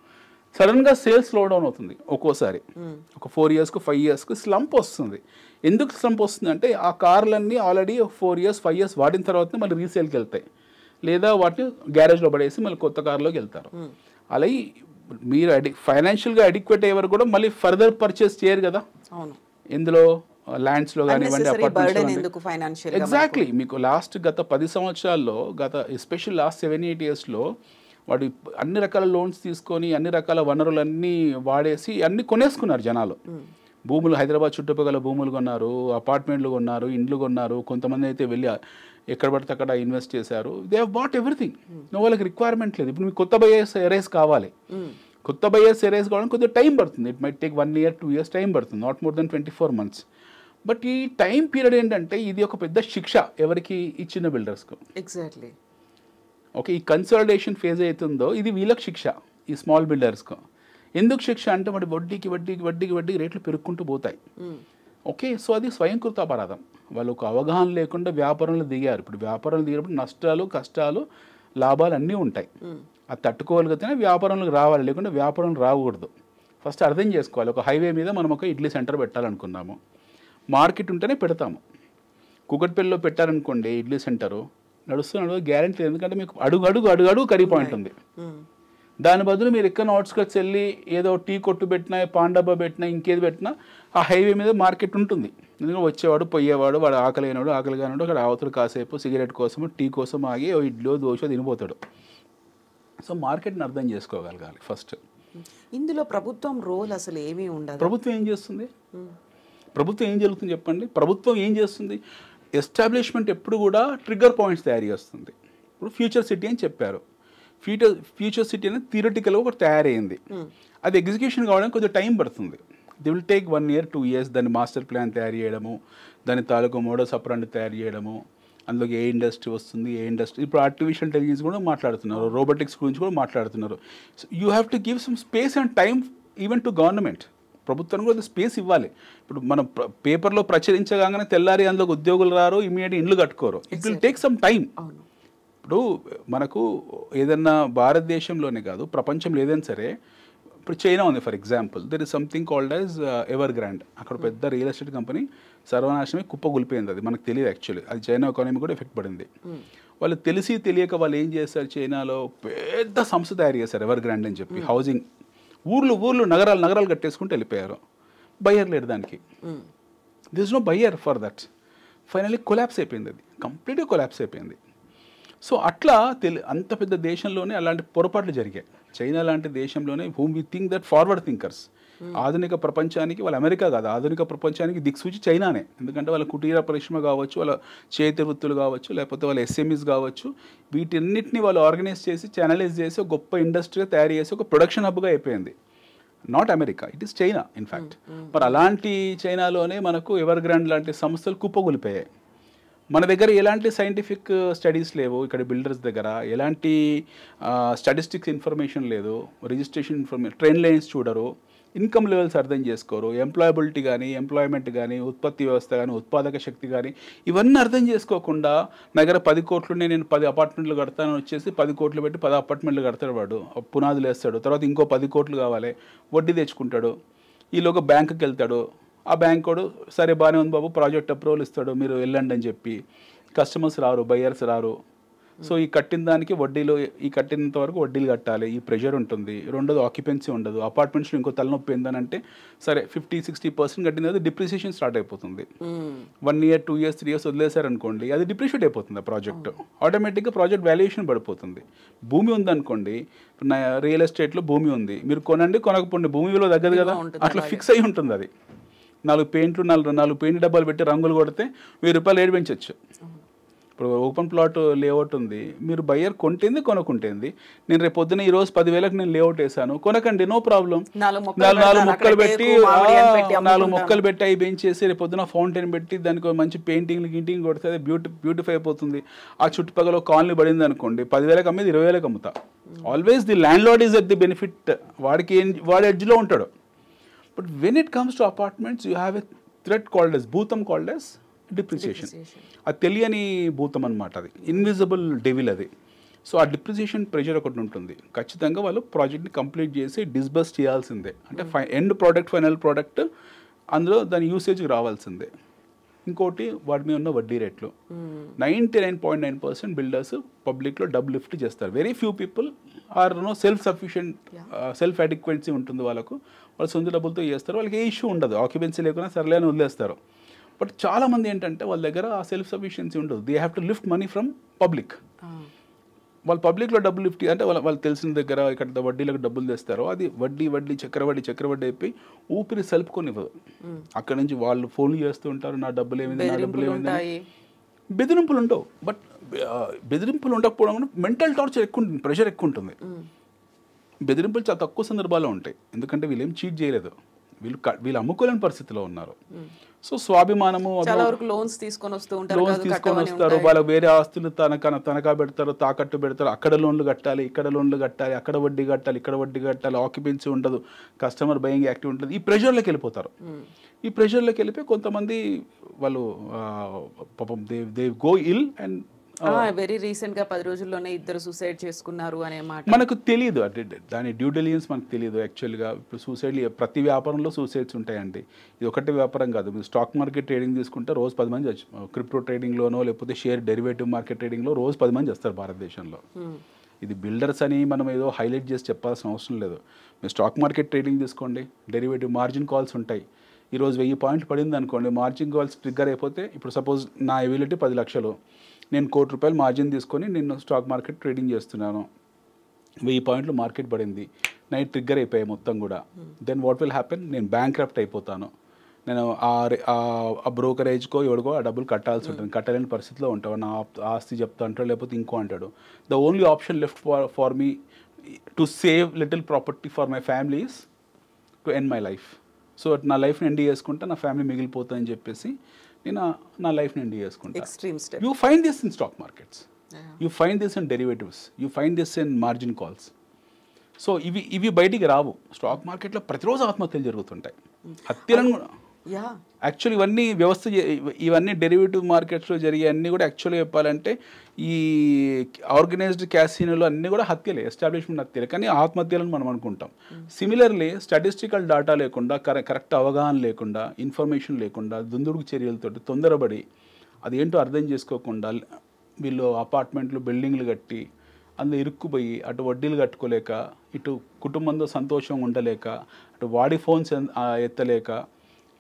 సడన్గా సేల్స్ స్లో డౌన్ అవుతుంది ఒక్కోసారి, ఒక 4 yearsకు 5 yearsకు స్లంప్ వస్తుంది. ఎందుకు స్లంప్ వస్తుంది అంటే ఆ కార్లన్నీ ఆల్రెడీ 4 years 5 years వాడిన తర్వాత మళ్ళీ రీసేల్కి వెళ్తాయి, లేదా వాటిని గ్యారేజ్లో పడేసి మళ్ళీ కొత్త కార్లోకి వెళ్తారు. అలాగే మీరు ఫైనాన్షియల్గా అడిక్వేట్ అయ్యే వరకు కూడా మళ్ళీ ఫర్దర్ పర్చేస్ చేయరు కదా. అవును. ఇందులో ల్యాండ్స్లో కానివ్వండి, అపార్ట్మెంట్స్. ఎగ్జాక్ట్లీ. మీకు గత 10 సంవత్సరాల్లో, ఎస్పెషల్ లాస్ట్ 7-8 ఇయర్స్లో వాడు అన్ని రకాల లోన్స్ తీసుకొని అన్ని రకాల వనరులన్నీ వాడేసి అన్ని కొనేసుకున్నారు జనాలు. భూములు హైదరాబాద్ చుట్టుపక్కల భూములు కొన్నారు, అపార్ట్మెంట్లు కొన్నారు, ఇండ్లు కొన్నారు. కొంతమంది అయితే వెళ్ళి ఎక్కడ పడితే అక్కడ ఇన్వెస్ట్ చేశారు. They have bought everything. వాళ్ళకి రిక్వైర్మెంట్ లేదు. ఇప్పుడు మీకు కొత్త బయర్స్ ఎరేస్ కావాలి, కొత్త బయర్స్ ఎరేస్ కావాలని కొద్దిగా టైం పడుతుంది. It might take 1 year 2 years time పడుతుంది, not more than 24 months. But ఈ టైం పీరియడ్ ఏంటంటే ఇది ఒక పెద్ద శిక్ష ఎవరికి, ఇచ్చిన బిల్డర్స్కు. ఎగ్జాక్ట్లీ. ఓకే, ఈ కన్సాలిడేషన్ ఫేజ్ అవుతుందో ఇది వీళ్ళకి శిక్ష, ఈ స్మాల్ బిల్డర్స్కు. ఎందుకు శిక్ష అంటే వాడి వడ్డీకి రేట్లు పెరుగుకుంటూ పోతాయి. ఓకే, సో అది స్వయంకృత అపరాధం. వాళ్ళు ఒక అవగాహన లేకుండా వ్యాపారంలో దిగారు. ఇప్పుడు వ్యాపారంలో దిగినప్పుడు నష్టాలు, కష్టాలు, లాభాలు అన్నీ ఉంటాయి. అది తట్టుకోగలిగితేనే వ్యాపారంలోకి రావాలి, లేకుంటే వ్యాపారం రాకూడదు. ఫస్ట్ అర్థం చేసుకోవాలి. ఒక హైవే మీద మనం ఒక ఇడ్లీ సెంటర్ పెట్టాలనుకున్నాము, మార్కెట్ ఉంటేనే పెడతాము. కుకట్పల్లిలో పెట్టారనుకోండి ఇడ్లీ సెంటరు, నడుస్తున్నాడు గ్యారెంటీ. ఎందుకంటే మీకు అడుగు కర్రీ పాయింట్ ఉంది. దాని బదులు మీరు ఎక్కడ అవుట్స్కట్స్ వెళ్ళి ఏదో టీ కొట్టు పెట్టినా, పాన్ డబ్బా పెట్టినా, ఇంకేది పెట్టినా ఆ హైవే మీద మార్కెట్ ఉంటుంది. ఎందుకంటే వచ్చేవాడు, పోయేవాడు, వాడు ఆకలి కానివాడు అక్కడ అవతల కాసేపు సిగరెట్ కోసం, టీ కోసం ఆగి ఇడ్లో దోశ తినిపోతాడు. సో మార్కెట్ని అర్థం చేసుకోగలగాలి ఫస్ట్. ఇందులో ప్రభుత్వం రోల్ అసలు ఏమీ ఉండదు. ప్రభుత్వం ఏం చేస్తుంది? ప్రభుత్వం ఏం జరుగుతుంది చెప్పండి? ప్రభుత్వం ఏం చేస్తుంది? ఎస్టాబ్లిష్మెంట్ ఎప్పుడు కూడా ట్రిగ్గర్ పాయింట్స్ తయారు చేస్తుంది. ఇప్పుడు ఫ్యూచర్ సిటీ అని చెప్పారు. ఫ్యూచర్ సిటీ అనేది థియరిటికల్గా ఒకటి తయారైంది. అది ఎగ్జిక్యూషన్ కావడానికి కొంచెం టైం పడుతుంది. The will take 1 year 2 years. దాన్ని మాస్టర్ ప్లాన్ తయారు చేయడము, దాని తాలూకు మోడల్స్ ఆపరెండి తయారు చేయడము, అందులోకి ఏ ఇండస్ట్రీ వస్తుంది, ఏ ఇండస్ట్రీ. ఇప్పుడు ఆర్టిఫిషియల్ ఇంటెలిజెన్స్ కూడా మాట్లాడుతున్నారు, రోబోటిక్స్ గురించి కూడా మాట్లాడుతున్నారు. So you have to give some space and time even to government. ప్రభుత్వానికి కూడా స్పేస్ ఇవ్వాలి. ఇప్పుడు మనం పేపర్లో ప్రచురించగానే తెల్లారి అందులోకి ఉద్యోగులు రారు, ఇమీడియట్ ఇండ్లు కట్టుకోరు. It will take some time. ఇప్పుడు మనకు ఏదన్నా భారతదేశంలోనే కాదు, ప్రపంచంలో ఏదైనా సరే, ఇప్పుడు చైనా ఉంది for example. There is something called as ever grand. అక్కడ పెద్ద రియల్ ఎస్టేట్ కంపెనీ సర్వనాశనమే కుప్పగొలిపోయింది. అది మనకు తెలియదు యాక్చువల్లీ. అది చైనా ఎకానమీ కూడా ఎఫెక్ట్ పడింది. వాళ్ళు తెలియక వాళ్ళు ఏం చేస్తారు, చైనాలో పెద్ద సంస్థ తయారు చేశారు ఎవర్ గ్రాండ్ అని చెప్పి. హౌసింగ్ ఊర్లు నగరాలు కట్టేసుకుంటూ వెళ్ళిపోయారు. బయ్యర్ లేడు దానికి. There is no buyer for that. Finally collapse అయిపోయింది, అది కంప్లీట్గా కొలాప్స్ అయిపోయింది. సో అట్లా అంత పెద్ద దేశంలోనే అలాంటి పొరపాట్లు జరిగాయి. చైనా లాంటి దేశంలోనే whom we think that forward thinkers. ఆధునిక ప్రపంచానికి, వాళ్ళ అమెరికా కాదు, ఆధునిక ప్రపంచానికి దిక్సూచి చైనానే. ఎందుకంటే వాళ్ళ కుటీర పరిశ్రమ కావచ్చు, వాళ్ళ చేతి వృత్తులు కావచ్చు, లేకపోతే వాళ్ళ ఎస్ఎంఈస్ కావచ్చు, వీటన్నిటిని వాళ్ళు ఆర్గనైజ్ చేసి, ఛానలైజ్ చేసి ఒక గొప్ప ఇండస్ట్రీగా తయారు చేసి ఒక ప్రొడక్షన్ హబ్గా అయిపోయింది. Not America, it is China in fact. మరి అలాంటి చైనాలోనే మనకు ఎవర్ గ్రాండ్ లాంటి సంస్థలు కుప్పగొలిపోయాయి. మన దగ్గర ఎలాంటి సైంటిఫిక్ స్టడీస్ లేవు, ఇక్కడ బిల్డర్స్ దగ్గర ఎలాంటి స్టాటిస్టిక్స్ ఇన్ఫర్మేషన్ లేదు, రిజిస్ట్రేషన్ ఇన్ఫర్మేషన్, ట్రెండ్ లైన్స్ చూడరు, ఇన్కమ్ లెవెల్స్ అర్థం చేసుకోరు, ఎంప్లాయబిలిటీ కానీ, ఎంప్లాయ్మెంట్ కానీ, ఉత్పత్తి వ్యవస్థ కానీ, ఉత్పాదక శక్తి కానీ, ఇవన్నీ అర్థం చేసుకోకుండా నా దగ్గర 10 కోట్లునే నేను 10 అపార్ట్మెంట్లు కడతాను వచ్చేసి 10 కోట్లు పెట్టి 10 అపార్ట్మెంట్లు కడతాడు వాడు, పునాదులు వేస్తాడు. తర్వాత ఇంకో 10 కోట్లు కావాలి, వడ్డీ తెచ్చుకుంటాడు. ఈలోగా బ్యాంకుకి వెళ్తాడు. ఆ బ్యాంక్ కూడా సరే బాగానే ఉంది బాబు, ప్రాజెక్ట్ అప్రూవల్ ఇస్తాడు, మీరు వెళ్ళండి అని చెప్పి. కస్టమర్స్ రారు, బయ్యర్స్ రారు. సో ఈ కట్టిన దానికి వడ్డీలు, ఈ కట్టినంత వరకు వడ్డీలు కట్టాలి, ఈ ప్రెషర్ ఉంటుంది. రెండోది ఆక్యుపెన్సీ ఉండదు. అపార్ట్మెంట్స్లో ఇంకో తలనొప్పి ఏంటంటే సరే 50-60% కట్టినది డిప్రిసియేషన్ స్టార్ట్ అయిపోతుంది. 1 year 2 years 3 years వదిలేశారనుకోండి, అది డిప్రిషియేట్ అయిపోతుంది. ఆ ప్రాజెక్ట్ ఆటోమేటిక్గా ప్రాజెక్ట్ వాల్యుయేషన్ పడిపోతుంది. భూమి ఉందనుకోండి, రియల్ ఎస్టేట్లో భూమి ఉంది, మీరు కొనండి కొనకపోండి, భూమి విలువ తగ్గదు కదా, అట్లా ఫిక్స్ అయి ఉంటుంది. అది 4 పెయింట్లు 4 పెయింట్ డబ్బాలు పెట్టి రంగులు కొడితే 1000 రూపాయలు ఏడు పెంచవచ్చు. ఇప్పుడు ఓపెన్ ప్లాట్ లేఅవుట్ ఉంది, మీరు బయ్యర్ కొంటేంది కొనుక్కుంటేంది. నేను రేపు పొద్దున ఈరోజు 10,000కి నేను లేఅవుట్ వేసాను, కొనకండి, నో ప్రాబ్లం. 4 మొక్కలు పెట్టి 4 మొక్కలు పెట్టి అవి పెంచేసి రేపు పొద్దున ఫౌంటైన్ పెట్టి దానికి మంచి గింటింగ్ కొడితే అది బ్యూటిఫై అయిపోతుంది. ఆ చుట్టుపక్కల కాలనీ పడింది అనుకోండి, 10,000కి అమ్మేది 20,000కి అమ్ముతా. Always the land lord is at the benefit. వాడి ఎడ్జ్లో ఉంటాడు. But when it comes to apartments, you have a threat called as bhutam, called as depreciation. అది తెలియని భూతం అనమాట, అది ఇన్విజిబుల్ డెవిల్ అది. సో ఆ డిప్రిసియేషన్ ప్రెషర్ ఒకటి ఉంటుంది. ఖచ్చితంగా వాళ్ళు ప్రాజెక్ట్ని కంప్లీట్ చేసి డిస్బర్స్ చేయాల్సిందే. అంటే ఎండ్ ప్రోడక్ట్, ఫైనల్ ప్రోడక్ట్ అందులో దాని యూసేజ్కి రావాల్సిందే. ఇంకోటి వాటి మీద ఉన్న వడ్డీ రేట్లు. 99.9% బిల్డర్స్ పబ్లిక్లో డబ్బు లిఫ్ట్ చేస్తారు. Very few people are self sufficient, self adequacy ఉంటుంది వాళ్ళకు, వాళ్ళు సొంత డబ్బులతో చేస్తారు, వాళ్ళకి ఏ ఇష్యూ ఉండదు, ఆక్యుపెన్సీ లేకుండా సర్లే అని వదిలేస్తారు. బట్ చాలామంది ఏంటంటే వాళ్ళ దగ్గర ఆ సెల్ఫ్ సఫిషియన్సీ ఉండదు. They have to lift money from public. వాళ్ళు పబ్లిక్లో డబ్బులు లిఫ్ట్ అంటే వాళ్ళు తెలిసిన దగ్గర ఇక్కడ వడ్డీలకు డబ్బులు తెస్తారో అది వడ్డీ చక్రవడ్డీ అయిపోయి ఊపిరి సలుపుకొనివ్వదు. అక్కడ నుంచి వాళ్ళు ఫోన్లు చేస్తూ ఉంటారు, నా డబ్బులు ఏమైంది. బెదిరింపులు ఉండవు, బట్ బెదిరింపులు ఉండకపోవడం మెంటల్ టార్చర్ ఎక్కువ ఉంటుంది, ప్రెషర్ ఎక్కువ ఉంటుంది. బెదిరింపులు చాలా తక్కువ సందర్భాల్లో ఉంటాయి, ఎందుకంటే వీళ్ళు ఏం చీట్ చేయలేదు, వీళ్ళు అమ్ముకోలేని పరిస్థితిలో ఉన్నారు. సో స్వాభిమానము లోన్స్ తీసుకొని వస్తారు, వాళ్ళ వేరే ఆస్తులు తనఖా పెడతారు, తాకట్టు పెడతారు, అక్కడ లోన్లు కట్టాలి, అక్కడ వడ్డీ కట్టాలి, ఆక్యుపెన్సీ ఉండదు, కస్టమర్ బయింగ్ యాక్టివ్ ఉంటుంది. ఈ ప్రెషర్లోకి వెళ్ళిపోతారు. ఈ ప్రెషర్లోకి వెళ్ళిపోయి కొంతమంది వాళ్ళు పాపం they go ill and very recent గా 10 రోజుల్లోనే 2 సూసైడ్ చేసుకున్నారు అనే మాట మనకు తెలియదు. దాని డ్యూ డిలిజెన్స్ మనకు తెలియదు. యాక్చువల్గా ఇప్పుడు సూసైడ్ ప్రతి వ్యాపారంలో సూసైడ్స్ ఉంటాయండి. ఇది ఒకటే వ్యాపారం కాదు. మీరు స్టాక్ మార్కెట్ ట్రేడింగ్ తీసుకుంటే రోజు 10 మంది క్రిప్టో ట్రేడింగ్లోనో లేకపోతే షేర్ డెరివేటివ్ మార్కెట్ ట్రేడింగ్లో రోజు 10 మంది వస్తారు భారతదేశంలో. ఇది బిల్డర్స్ అని మనం ఏదో హైలైట్ చేసి చెప్పాల్సిన అవసరం లేదు. మీరు స్టాక్ మార్కెట్ ట్రేడింగ్ తీసుకోండి, డెరివేటివ్ మార్జిన్ కాల్స్ ఉంటాయి. ఈరోజు 1000 పాయింట్లు పడింది అనుకోండి, మార్జిన్ కాల్స్ ట్రిగ్గర్ అయిపోతే, ఇప్పుడు సపోజ్ నా ఎబిలిటీ 10 లక్షలు, నేను ₹1,00,00,000 మార్జిన్ తీసుకొని నేను స్టాక్ మార్కెట్ ట్రేడింగ్ చేస్తున్నాను, 1000 పాయింట్లు మార్కెట్ పడింది, నైట్ ట్రిగ్గర్ అయిపోయాయి మొత్తం కూడా. దెన్ వాట్ విల్ హ్యాపెన్, నేను బ్యాంక్రప్ట్ అయిపోతాను. నేను ఆ బ్రోకరేజ్కో ఎవరికో ఆ డబ్బులు కట్టాల్సి ఉంటుంది, కట్టలేని పరిస్థితిలో ఉంటాను. నా ఆస్తి చెప్తా అంటాడు, లేకపోతే ఇంకో అంటాడు. The only option left for me to save little property for my family is to end my life. So నా లైఫ్ని ఎండ్ చేసుకుంటా, నా ఫ్యామిలీ మిగిలిపోతుందని చెప్పేసి నేను నా లైఫ్ని ఎండ్ చేసుకుంటా. You find this in stock markets, you find this in derivatives, you find this in margin calls. So ఇవి బయటికి రావు. స్టాక్ మార్కెట్లో ప్రతిరోజు ఆత్మహత్యలు జరుగుతుంటాయి, హత్యలను కూడా. యాక్చువల్లీ ఇవన్నీ డెరివేటివ్ మార్కెట్స్లో జరిగే అన్నీ కూడా యాక్చువల్గా చెప్పాలంటే ఈ ఆర్గనైజ్డ్ క్యాసినోలు అన్నీ కూడా హత్యలే, ఎస్టాబ్లిష్మెంట్ హత్యలే, కానీ ఆత్మహత్యలను మనం అనుకుంటాం. సిమిలర్లీ స్టాటిస్టికల్ డేటా లేకుండా, కరెక్ట్ అవగాహన లేకుండా, ఇన్ఫర్మేషన్ లేకుండా, దుందుడుకు చర్యలతో తొందరపడి అదేంటో అర్థం చేసుకోకుండా వీళ్ళు అపార్ట్మెంట్లు బిల్డింగ్లు కట్టి అందులో ఇరుక్కుపోయి అటు వడ్డీలు కట్టుకోలేక, ఇటు కుటుంబంతో సంతోషంగా ఉండలేక, అటు వాడి ఫోన్స్ ఎత్తలేక,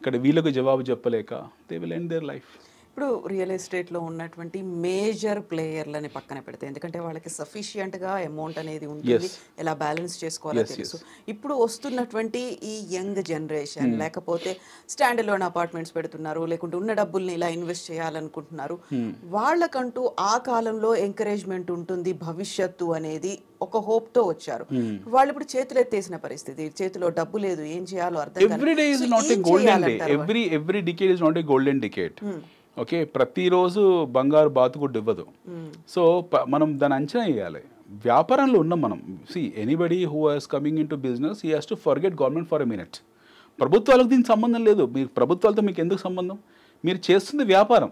ఇక్కడ వీళ్ళకు జవాబు చెప్పలేక they will end their life. ఇప్పుడు రియల్ ఎస్టేట్లో ఉన్నటువంటి మేజర్ ప్లేయర్లని పక్కన పెడితే, ఎందుకంటే వాళ్ళకి సఫిషియంట్గా అమౌంట్ అనేది ఉంటుంది, ఎలా బ్యాలెన్స్ చేసుకోవాలో తెలుసు. ఇప్పుడు వస్తున్నటువంటి ఈ యంగ్ జనరేషన్, లేకపోతే స్టాండ్ అలోన్ అపార్ట్మెంట్స్ పెడుతున్నారు, లేకుంటే ఉన్న డబ్బుల్ని ఇలా ఇన్వెస్ట్ చేయాలనుకుంటున్నారు, వాళ్ళకంటూ ఆ కాలంలో ఎంకరేజ్మెంట్ ఉంటుంది, భవిష్యత్తు అనేది ఒక హోప్తో వచ్చారు. వాళ్ళు ఇప్పుడు చేతులు ఎత్తేసిన పరిస్థితి, చేతిలో డబ్బు లేదు, ఏం చేయాలో అర్థం కాదు. Every decade is not a golden decade. Okay, ప్రతిరోజు బంగారు బాతుగుడ్డు ఇవ్వదు. సో మనం దాన్ని అంచనా వేయాలి. వ్యాపారంలో ఉన్నాం మనం. Anybody who has coming in to business he has to forget government for a minute. ప్రభుత్వాలకు దీనికి సంబంధం లేదు. మీరు ప్రభుత్వాలతో మీకు ఎందుకు సంబంధం? మీరు చేస్తుంది వ్యాపారం.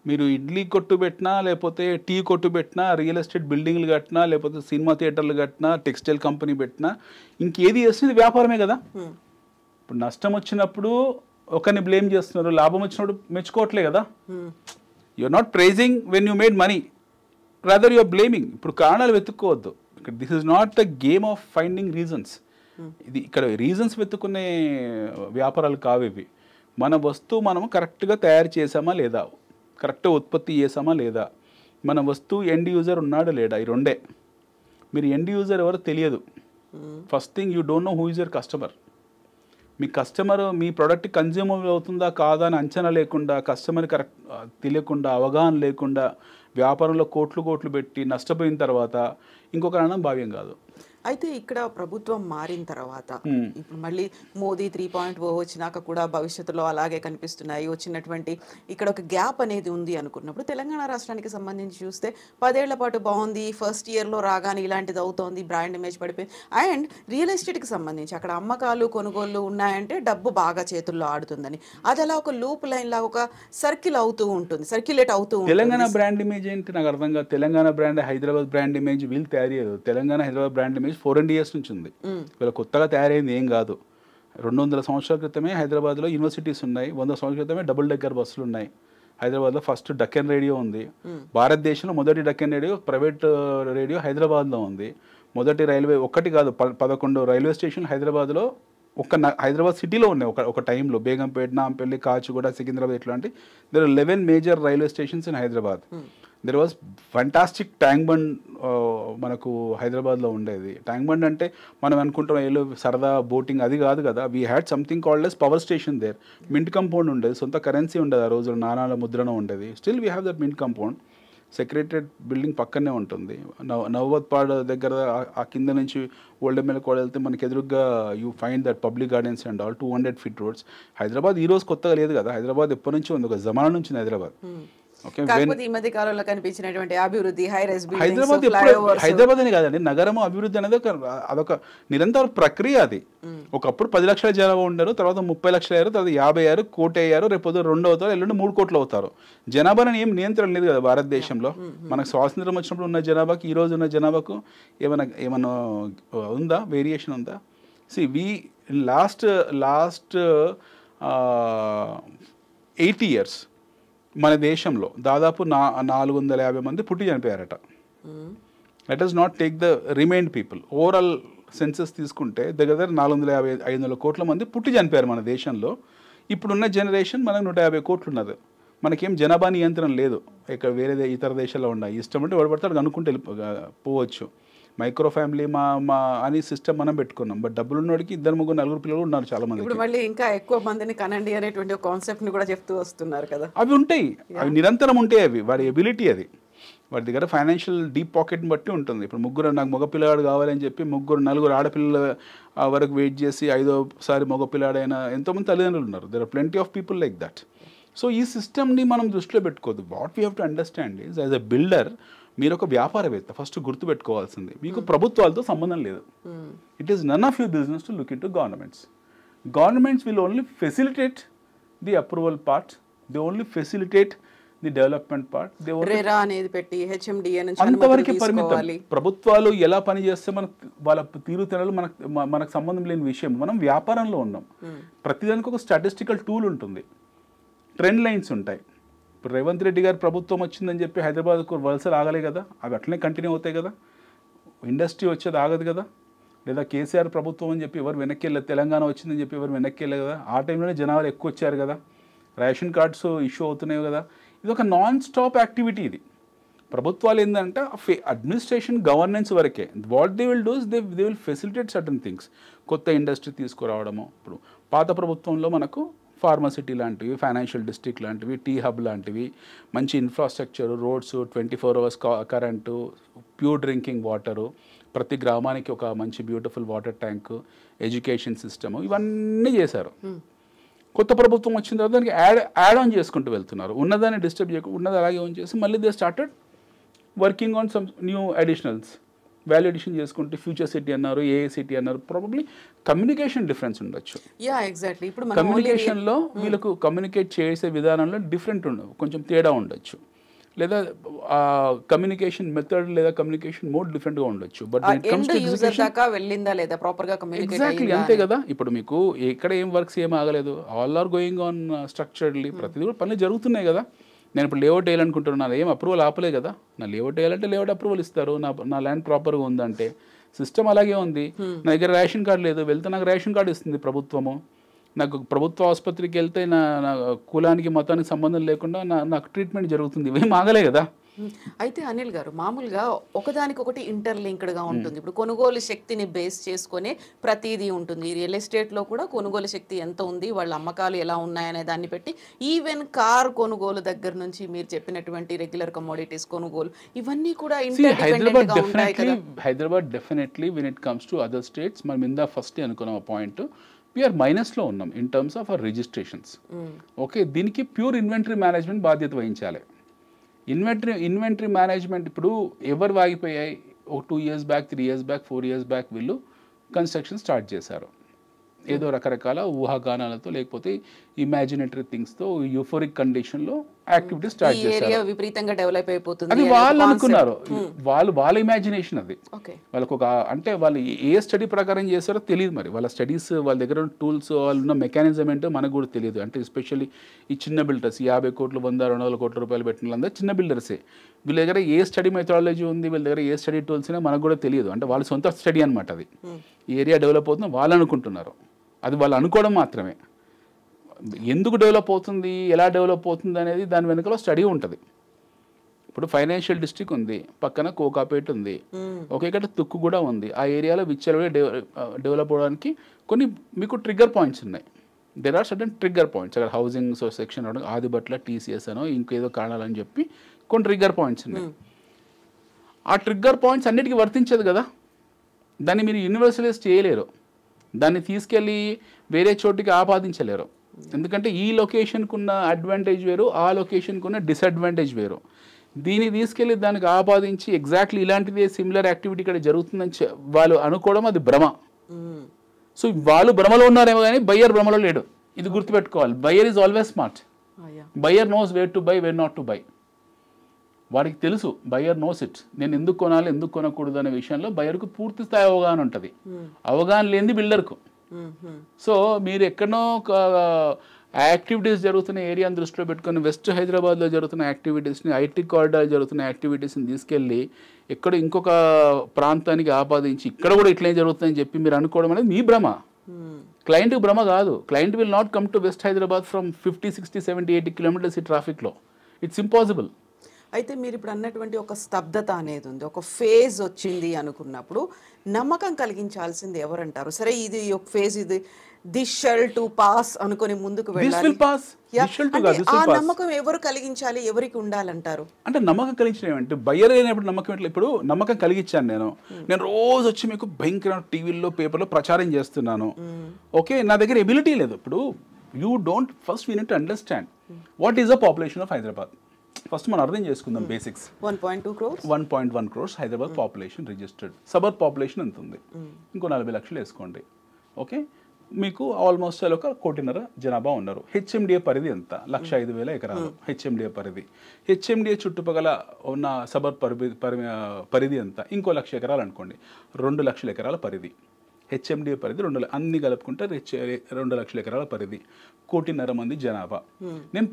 మీరు ఇడ్లీ కొట్టు పెట్టినా, లేకపోతే టీ కొట్టు పెట్టినా, రియల్ ఎస్టేట్ బిల్డింగ్లు కట్టినా, లేకపోతే సినిమా థియేటర్లు కట్టినా, టెక్స్టైల్ కంపెనీ పెట్టినా, ఇంకేది చేస్తుంది వ్యాపారమే కదా. ఇప్పుడు నష్టం వచ్చినప్పుడు ఒకరిని బ్లేమ్ చేస్తున్నారు, లాభం వచ్చినప్పుడు మెచ్చుకోవట్లే కదా. You are not praising when you made money, rather you are blaming. ఇప్పుడు కారణాలు వెతుక్కోవద్దు. This is not the game of finding reasons. ఇది ఇక్కడ రీజన్స్ వెతుక్కునే వ్యాపారాలు కావు ఇవి. మన వస్తువు మనము కరెక్ట్గా తయారు చేసామా లేదా, కరెక్ట్గా ఉత్పత్తి చేసామా లేదా, మన వస్తువు ఎండ్ యూజర్ ఉన్నాడా లేడా, ఈ రెండే. మీరు ఎండ్ యూజర్ ఎవరో తెలియదు. First thing, you don't know who is your customer. Me customer me product consumable అవుతుందా కాదా అని అంచనా లేకుండా, కస్టమర్ కరెక్ట్ తెలియకుండా, అవగాహన లేకుండా వ్యాపారంలో కోట్లు పెట్టి నష్టపోయిన తర్వాత ఇంకొక అన్నం భావ్యం కాదు. అయితే ఇక్కడ ప్రభుత్వం మారిన తర్వాత ఇప్పుడు మళ్ళీ మోదీ 3.0 వచ్చినాక కూడా భవిష్యత్తులో అలాగే కనిపిస్తున్నాయి. వచ్చినటువంటి ఇక్కడ ఒక గ్యాప్ అనేది ఉంది అనుకున్నప్పుడు, తెలంగాణ రాష్ట్రానికి సంబంధించి చూస్తే 10 ఏళ్ల పాటు బాగుంది, ఫస్ట్ ఇయర్లో రాగానే ఇలాంటిది అవుతోంది, బ్రాండ్ ఇమేజ్ పడిపోయింది. అండ్ రియల్ ఎస్టేట్కి సంబంధించి అక్కడ అమ్మకాలు కొనుగోళ్లు ఉన్నాయంటే డబ్బు బాగా చేతుల్లో ఆడుతుందని, అది అలా ఒక లూప్ లైన్ లాగా ఒక సర్కిల్ అవుతూ ఉంటుంది, సర్క్యులేట్ అవుతూ ఉంటుంది. తెలంగాణ బ్రాండ్ ఇమేజ్ ఏంటి నాకు అర్థం కాదు. Telangana brand, Hyderabad brand image వీళ్ళు తయారు చేయదు. Telangana Hyderabad brand image 400 years నుంచి ఉంది. వీళ్ళ కొత్తగా తయారైంది ఏం కాదు. 200 సంవత్సరాల క్రితమే హైదరాబాద్లో యూనివర్సిటీస్ ఉన్నాయి, 100 సంవత్సరాల క్రితమే డబుల్ డెక్కర్ బస్సులు ఉన్నాయి. హైదరాబాద్లో ఫస్ట్ డక్కన్ రేడియో ఉంది. భారతదేశంలో మొదటి డక్కన్ రేడియో ప్రైవేట్ రేడియో హైదరాబాద్లో ఉంది. మొదటి రైల్వే ఒక్కటి కాదు 11 రైల్వే స్టేషన్లు హైదరాబాద్లో హైదరాబాద్ సిటీలో ఉన్నాయి. ఒక టైంలో బేగంపేట, నాంపల్లి, కాచిగూడ, సికింద్రాబాద్ ఇట్లాంటి there 11 major railway stations in Hyderabad. There was fantastic tank bund మనకు హైదరాబాద్లో ఉండేది. ట్యాంక్ బండ్ అంటే మనం అనుకుంటాం ఏదో సరదా బోటింగ్ అది కాదు కదా. We had something called as power station there. Mint compound ఉండేది, సొంత కరెన్సీ ఉండేది ఆ రోజు, నాణాల ముద్రణ ఉండేది. Still we have that mint compound. Secretariat building పక్కనే ఉంటుంది. నవబత్పాడ్ దగ్గర ఆ కింద నుంచి ఓల్డ్ ఎమ్మెల్యే కూడా వెళ్తే మనకి ఎదురుగా you find that public gardens and all 200 feet roads. Hyderabad ఈ రోజు కొత్తగా లేదు కదా, హైదరాబాద్ ఎప్పటి నుంచి ఉంది, ఒక జమానా నుంచి ఉంది హైదరాబాద్. కాకపోతే ఈ మధ్య కాలంలో కనిపించినటువంటి అభివృద్ధి, హై రైజ్ హైదరాబాద్ హైదరాబాద్ అని కాదండి, నగరం అభివృద్ధి అనేది అదొక నిరంతర ప్రక్రియ. అది ఒకప్పుడు 10 లక్షల జనాభా ఉండరు, తర్వాత 30 లక్షలు అయ్యారు, తర్వాత 50 అయ్యారు, కోటి అయ్యారు, రేపు 2 అవుతారు, ఎల్లుండి 3 కోట్లు అవుతారు. జనాభాని ఏం నియంత్రణ లేదు కదా భారతదేశంలో. మనకు స్వాతంత్రం వచ్చినప్పుడు ఉన్న జనాభాకి ఈ రోజు ఉన్న జనాభాకు ఏమైనా ఉందా, వేరియేషన్ ఉందా? సి వి లాస్ట్ 80 years మన దేశంలో దాదాపు 450 మంది పుట్టి చనిపోయారట. Let us not take the remind people. Overall census తీసుకుంటే దగ్గర 450-500 కోట్ల మంది పుట్టి చనిపోయారు మన దేశంలో. ఇప్పుడున్న జనరేషన్ మనకు 150 కోట్లు ఉన్నది. మనకేం జనాభా నియంత్రణ లేదు. ఇక్కడ వేరే ఇతర దేశాల్లో ఉన్నాయి, ఇష్టం అంటే పడతాడు అనుకుంటే పోవచ్చు. మైక్రో ఫ్యామిలీ మా అని సిస్టమ్ మనం పెట్టుకున్నాం. బట్ డబ్బులు ఉన్నవాడికి 2-3-4 పిల్లలు ఉన్నారు చాలా మంది. ఇప్పుడు మళ్ళీ ఇంకా ఎక్కువ మందిని కనండి అనేటువంటి కాన్సెప్ట్ ని కూడా చెప్తూ వస్తున్నారు కదా. అవి ఉంటాయి, అవి నిరంతరం ఉంటాయి. అవి వాడి ఎబిలిటీ, అది వాడి దగ్గర ఫైనాన్షియల్ డీప్ పాకెట్ని బట్టి ఉంటుంది. ఇప్పుడు నాకు మగ పిల్లగాడు కావాలని చెప్పి 3-4 ఆడపిల్లల వరకు వెయిట్ చేసి 5వసారి మగ పిల్లాడైనా ఎంతోమంది తల్లిదండ్రులు ఉన్నారు. There are plenty of people like that. So ఈ సిస్టమ్ని మనం దృష్టిలో పెట్టుకోవద్దు. What we have to understand is as a builder మీరు ఒక వ్యాపారవేత్త, ఫస్ట్ గుర్తుపెట్టుకోవాల్సింది మీకు ప్రభుత్వాలతో సంబంధం లేదు. It is none of your business to look into governments. Governments will only facilitate the approval part, they only facilitate the development part. అంతవరకు పరిమితం. ప్రభుత్వాలు ఎలా పనిచేస్తే వాళ్ళ తీరుతెనలు మనకు సంబంధం లేని విషయం. మనం వ్యాపారంలో ఉన్నాం. ప్రతిదానికి ఒక స్టాటిస్టికల్ టూల్ ఉంటుంది, ట్రెండ్ లైన్స్ ఉంటాయి. ఇప్పుడు రేవంత్ రెడ్డి గారు ప్రభుత్వం వచ్చిందని చెప్పి హైదరాబాద్కు వలసలు ఆగలే కదా, అవి అట్లనే కంటిన్యూ అవుతాయి కదా. ఇండస్ట్రీ వచ్చేది ఆగదు కదా. లేదా కేసీఆర్ ప్రభుత్వం అని చెప్పి ఎవరు వెనక్కి వెళ్ళలేదు, తెలంగాణ వచ్చిందని చెప్పి ఎవరు వెనక్కి వెళ్ళలేదు కదా. ఆ టైంలోనే జనాలు ఎక్కువ వచ్చారు కదా, రేషన్ కార్డ్స్ ఇష్యూ అవుతున్నాయి కదా. ఇది ఒక నాన్ స్టాప్ యాక్టివిటీ. ఇది ప్రభుత్వాలు ఏంటంటే అడ్మినిస్ట్రేషన్ గవర్నెన్స్ వరకే. What they will does they will facilitate certain things. కొత్త ఇండస్ట్రీ తీసుకురావడము. ఇప్పుడు పాత ప్రభుత్వంలో మనకు ఫార్మసిటీ లాంటివి, ఫైనాన్షియల్ డిస్ట్రిక్ట్ లాంటివి, టీ హబ్ లాంటివి, మంచి infrastructure, roads, 24 hours current, pure drinking water, ప్రతి గ్రామానికి ఒక మంచి beautiful water tank, education system, ఇవన్నీ చేశారు. కొత్త ప్రభుత్వం వచ్చిన తర్వాత దానికి యాడ్ ఆన్ చేసుకుంటూ వెళ్తున్నారు. ఉన్నదాన్ని డిస్టర్బ్ చేయకుండా ఉన్నది అలాగే ఆన్ చేసి మళ్ళీ they started working on some new additionals. Value addition చేసుకుంటే ఫ్యూచర్ సిటీ అన్నారు, ఏఏ సిటీ అన్నారు. ప్రాబబ్లీ కమ్యూనికేషన్ డిఫరెన్స్ ఉండొచ్చు. ఇప్పుడు కమ్యూనికేషన్లో వీళ్ళకు కమ్యూనికేట్ చేసే విధానంలో డిఫరెంట్ ఉండవు, కొంచెం తేడా ఉండొచ్చు. లేదా కమ్యూనికేషన్ మెథడ్ లేదా కమ్యూనికేషన్ మోడ్ డిఫరెంట్గా ఉండొచ్చు. బట్ ఎగ్జాక్ట్లీ అంతే కదా. ఇప్పుడు మీకు ఎక్కడ ఏం వర్క్స్ ఏం ఆగలేదు, ఆల్ ఆర్ గోయింగ్ ఆన్ స్ట్రక్చర్డ్లీ. ప్రతిదీ కూడా పనులు జరుగుతున్నాయి కదా. నేను ఇప్పుడు లేఅవుట్ వేయాలనుకుంటున్నాను, ఏం అప్రూవల్ ఆపలే కదా. నా లేఅవుట్ వేయాలంటే లేఅవుట్ అప్రూవల్ ఇస్తారు. నా ల్యాండ్ ప్రాపర్గా ఉందంటే సిస్టమ్ అలాగే ఉంది. నా దగ్గర రేషన్ కార్డు లేదు, వెళ్తే నాకు రేషన్ కార్డు ఇస్తుంది ప్రభుత్వము. నాకు ప్రభుత్వ ఆసుపత్రికి వెళ్తే నా కులానికి మతానికి సంబంధం లేకుండా నాకు ట్రీట్మెంట్ జరుగుతుంది. ఇవేం ఆగలే కదా. అయితే అనిల్ గారు, మామూలుగా ఒకదానికొకటి ఇంటర్లింక్డ్గా ఉంటుంది. ఇప్పుడు కొనుగోలు శక్తిని బేస్ చేసుకునే ప్రతిదీ ఉంటుంది. రియల్ ఎస్టేట్లో కూడా కొనుగోలు శక్తి ఎంత ఉంది, వాళ్ళ అమ్మకాలు ఎలా ఉన్నాయనే దాన్ని పెట్టి, ఈవెన్ కార్ కొనుగోలు దగ్గర నుంచి మీరు చెప్పినటువంటి రెగ్యులర్ కమోడిటీస్ కొనుగోలు, ఇవన్నీ కూడా Hyderabad definitely when it comes to other states మనం ఇందా ఫస్ట్ అనుకున్నాం పాయింట్, వీఆర్ మైనస్లో ఉన్నాం in terms of our registrations. Okay, దీనికి ప్యూర్ ఇన్వెంటరీ మేనేజ్మెంట్ బాధ్యత వహించాలి. ఇన్వెంటరీ మేనేజ్మెంట్ ఇప్పుడు ఎవరు వాగిపోయాయి? ఒక 2 years back, 3 years back, 4 years back వీళ్ళు కన్స్ట్రక్షన్ స్టార్ట్ చేశారు. ఏదో రకరకాల ఊహాగానాలతో లేకపోతే ఇమాజినేటరీ థింగ్స్తో యూఫోరిక్ కండిషన్లో యాక్టివిటీ స్టార్ట్ ఈ చేశారు. ఏరియా విపరీతంగా డెవలప్ అయిపోతుంది అది వాళ్ళు అనుకున్నారు, వాళ్ళ ఇమాజినేషన్ అది. ఓకే. వాళ్ళకు ఒక అంటే వాళ్ళు ఏ స్టడీ ప్రకారం చేస్తారో తెలియదు, మరి వాళ్ళ స్టడీస్ వాళ్ళ దగ్గర ఉన్న టూల్స్ వాళ్ళు ఉన్న మెకానిజం ఏంటో మనకు కూడా తెలియదు. అంటే ఎస్పెషల్లీ ఈ చిన్న బిల్డర్స్ 50 కోట్లు 100-200 కోట్ల రూపాయలు పెట్టిన వాళ్ళందరూ చిన్న బిల్డర్సే. వీళ్ళ దగ్గర ఏ స్టడీ మెథడాలజీ ఉంది, వీళ్ళ దగ్గర ఏ స్టడీ టూల్స్ అయినా మనకు కూడా తెలియదు. అంటే వాళ్ళ సొంత స్టడీ అనమాట అది. ఈ ఏరియా డెవలప్ అవుతుందో వాళ్ళు అనుకుంటున్నారు, అది వాళ్ళు అనుకోవడం మాత్రమే. ఎందుకు డెవలప్ అవుతుంది, ఎలా డెవలప్ అవుతుంది అనేది దాని వెనుకలో స్టడీ ఉంటుంది. ఇప్పుడు ఫైనాన్షియల్ డిస్ట్రిక్ట్ ఉంది, పక్కన కోకాపేట్ ఉంది, ఒకే ఇక్కడ తుక్కు కూడా ఉంది. ఆ ఏరియాలో విచ్చలవిడి డెవలప్ అవడానికి కొన్ని మీకు ట్రిగ్గర్ పాయింట్స్ ఉన్నాయి. There are certain trigger points. అక్కడ హౌసింగ్ సెక్షన్ ఆదిబట్ల టీసీఎస్ అనో ఇంకేదో కారణాలని చెప్పి కొన్ని ట్రిగ్గర్ పాయింట్స్ ఉన్నాయి. ఆ ట్రిగ్గర్ పాయింట్స్ అన్నిటికీ వర్తించదు కదా, దాన్ని మీరు యూనివర్సలైజ్ చేయలేరు, దాన్ని తీసుకెళ్ళి వేరే చోటికి ఆపాదించలేరు. ఎందుకంటే ఈ లొకేషన్కు ఉన్న అడ్వాంటేజ్ వేరు, ఆ లొకేషన్కు ఉన్న డిసడ్వాంటేజ్ వేరు. దీన్ని తీసుకెళ్ళి దానికి ఆపాదించి ఎగ్జాక్ట్లీ ఇలాంటిదే సిమిలర్ యాక్టివిటీ ఇక్కడ జరుగుతుందని వాళ్ళు అనుకోవడం అది భ్రమ. సో వాళ్ళు భ్రమలో ఉన్నారేమో కానీ బయ్యర్ భ్రమలో లేడు, ఇది గుర్తుపెట్టుకోవాలి. Buyer is always smart. Buyer knows where to buy, where not to buy. వాడికి తెలుసు, బయ్యర్ నోస్ ఇట్, నేను ఎందుకు కొనాలి ఎందుకు కొనకూడదు అనే విషయంలో బయ్యర్కు పూర్తి స్థాయి అవగాహన ఉంటుంది. అవగాహన లేనిది బిల్డర్కు. సో మీరు ఎక్కడో ఒక యాక్టివిటీస్ జరుగుతున్న ఏరియాని దృష్టిలో పెట్టుకొని వెస్ట్ హైదరాబాద్లో జరుగుతున్న యాక్టివిటీస్ని, ఐటీ కారిడార్ జరుగుతున్న యాక్టివిటీస్ని తీసుకెళ్ళి ఎక్కడో ఇంకొక ప్రాంతానికి ఆపాదించి ఇక్కడ కూడా ఇట్లే జరుగుతుందని చెప్పి మీరు అనుకోవడం అనేది మీ భ్రమ. క్లయింట్కి భ్రమ కాదు. Client will not come to west Hyderabad from 50, 60, 70, 80 kilometres ఈ ట్రాఫిక్లో. It's impossible. అయితే మీరు ఇప్పుడు అన్నటువంటి ఒక స్తబ్దత అనేది ఉంది, ఒక ఫేజ్ వచ్చింది అనుకున్నప్పుడు నమ్మకం కలిగించాల్సింది ఎవరంటారు? సరే ఇది ఒక ఫేజ్, ఇది దిస్ షెల్ టు పాస్ అనుకొని ముందుకు వెళ్ళాలి. ఆ నమ్మకం ఎవరు కలిగించాలి, ఎవరికి ఉండాలంటారు? అంటే నమ్మకం కలిగించడం అంటే బయ్యర్ అయినప్పుడు నమ్మకం ఎట్లా? ఇప్పుడు నమ్మకం కలిగించాను నేను రోజు వచ్చి మీకు భయంకర టీవీల్లో పేపర్లో ప్రచారం చేస్తున్నాను. ఓకే, నా దగ్గర ఎబిలిటీ లేదు. ఇప్పుడు you don't first we need to understand what is the population of Hyderabad. First మనం అర్థం చేసుకుందాం basics. 1.2 crores, 1.1 crores Hyderabad population registered. Suburb population ఎంత ఉంది? ఇంకో 40 లక్షలు వేసుకోండి. ఓకే, మీకు ఆల్మోస్ట్ ఒక 1.5 కోటి జనాభా ఉన్నారు. హెచ్ఎండిఏ పరిధి ఎంత? 1,05,000 ఎకరాలు హెచ్ఎండిఏ పరిధి. హెచ్ఎండిఏ చుట్టుపక్కల ఉన్న సబర్బ్ పరిధి ఎంత? ఇంకో 1,00,000 ఎకరాలు అనుకోండి, 2 లక్షల ఎకరాల పరిధి. హెచ్ఎండిఏ పరిధి 2 అన్ని కలుపుకుంటే 2 లక్షల ఎకరాల పరిధి, 1.5 కోటి మంది జనాభా. నేను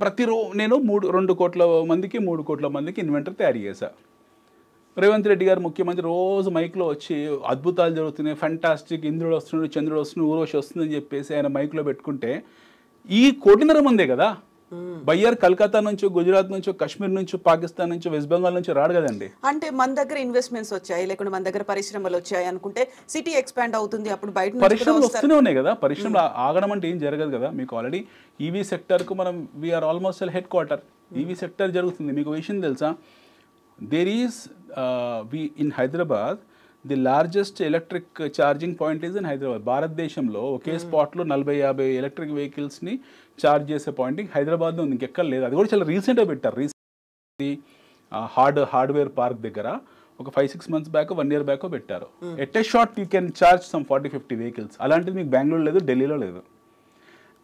నేను 2 కోట్ల మందికి 3 కోట్ల మందికి ఇన్వెంటరీ తయారు చేశా. రేవంత్ రెడ్డి గారు ముఖ్యమంత్రి రోజు మైక్లో వచ్చి అద్భుతాలు జరుగుతున్నాయి, ఫంటాస్టిక్, ఇంద్రుడు వస్తున్నాడు, చంద్రుడు వస్తున్నాడు, ఊర్వశి వస్తుంది అని చెప్పేసి ఆయన మైక్లో పెట్టుకుంటే ఈ 1.5 కోటి మందే కదా. బయ్యర్ కలకత్తా నుంచో, గుజరాత్ నుంచో, కాశ్మీర్ నుంచో, పాకిస్తాన్ నుంచో, వెస్ట్ బెంగాల్ నుంచో రాడు కదండి. అంటే మన దగ్గర ఇన్వెస్ట్మెంట్స్ వచ్చాయి, లేకుంటే మన దగ్గర పరిశ్రమలు వచ్చాయి అనుకుంటే సిటీ ఎక్స్పాండ్ అవుతుంది, అప్పుడు బయట పరిశ్రమలు వస్తూనే ఉన్నాయి కదా. పరిశ్రమలు ఆగడం అంటే ఏం జరగదు కదా. మీకు ఆల్రెడీ ఈవీ సెక్టర్కు మనం we're almost headquarter. EV sector జరుగుతుంది. మీకు విషయం తెలుసా, there is in Hyderabad the largest electric charging point is in Hyderabad. భారతదేశంలో ఒకే స్పాట్లో 40-50 ఎలక్ట్రిక్ వెహికల్స్ని ఛార్జ్ చేసే పాయింట్ హైదరాబాద్లో ఉంది, ఇంకెక్కడ లేదు. అది కూడా చాలా రీసెంట్గా పెట్టారు. రీసెంట్లీ హార్డ్వేర్ పార్క్ దగ్గర ఒక 5-6 months బ్యాక్, 1 year బ్యాక్ పెట్టారు. At a shot you can charge some 40-50 vehicles. అలాంటిది మీకు బెంగళూరు లేదు, ఢిల్లీలో లేదు.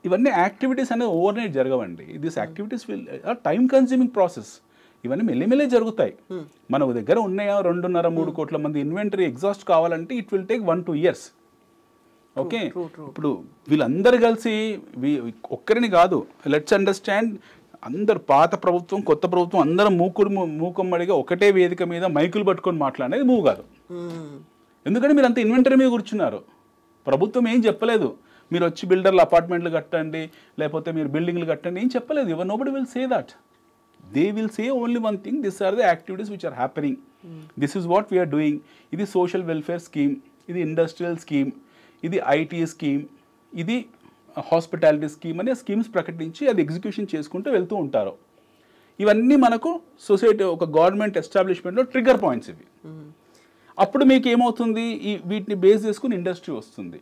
ఇవన్నీ యాక్టివిటీస్ అనేది ఓవర్ నైట్ జరగవండి. This activities will time consuming process. ఇవన్నీ మెల్లిమెల్లే జరుగుతాయి. మన దగ్గర ఉన్నాయా 2.5-3 కోట్ల మంది ఇన్వెంటరీ ఎగ్జాస్ట్ కావాలంటే it will take 1-2 years. Okay, ఇప్పుడు వీళ్ళందరూ కలిసి ఒక్కరిని కాదు, లెట్స్ అండర్స్టాండ్, అందరు పాత ప్రభుత్వం కొత్త ప్రభుత్వం అందరం మూకుమ్మడిగా ఒకటే వేదిక మీద మైకులు పట్టుకొని మాట్లాడేది మూవ్ కాదు. ఎందుకంటే మీరు అంత ఇన్వెంటరీ మీద కూర్చున్నారు. ప్రభుత్వం ఏం చెప్పలేదు, మీరు వచ్చి బిల్డర్లు అపార్ట్మెంట్లు కట్టండి, లేకపోతే మీరు బిల్డింగ్లు కట్టండి, ఏం చెప్పలేదు. ఎవరు nobody will say that. They will say only one thing, these are the activities which are happening, this is what we are doing. ఇది సోషల్ వెల్ఫేర్ స్కీమ్, ఇది ఇండస్ట్రియల్ స్కీమ్, ఇది ఐటీ స్కీమ్, ఇది హాస్పిటాలిటీ స్కీమ్ అనే schemes ప్రకటించి అది execution చేసుకుంటూ వెళ్తూ ఉంటారు. ఇవన్నీ మనకు సొసైటీ ఒక గవర్నమెంట్ ఎస్టాబ్లిష్మెంట్లో ట్రిగ్గర్ పాయింట్స్ ఇవి. అప్పుడు మీకు ఏమవుతుంది, వీటిని బేస్ చేసుకుని ఇండస్ట్రీ వస్తుంది.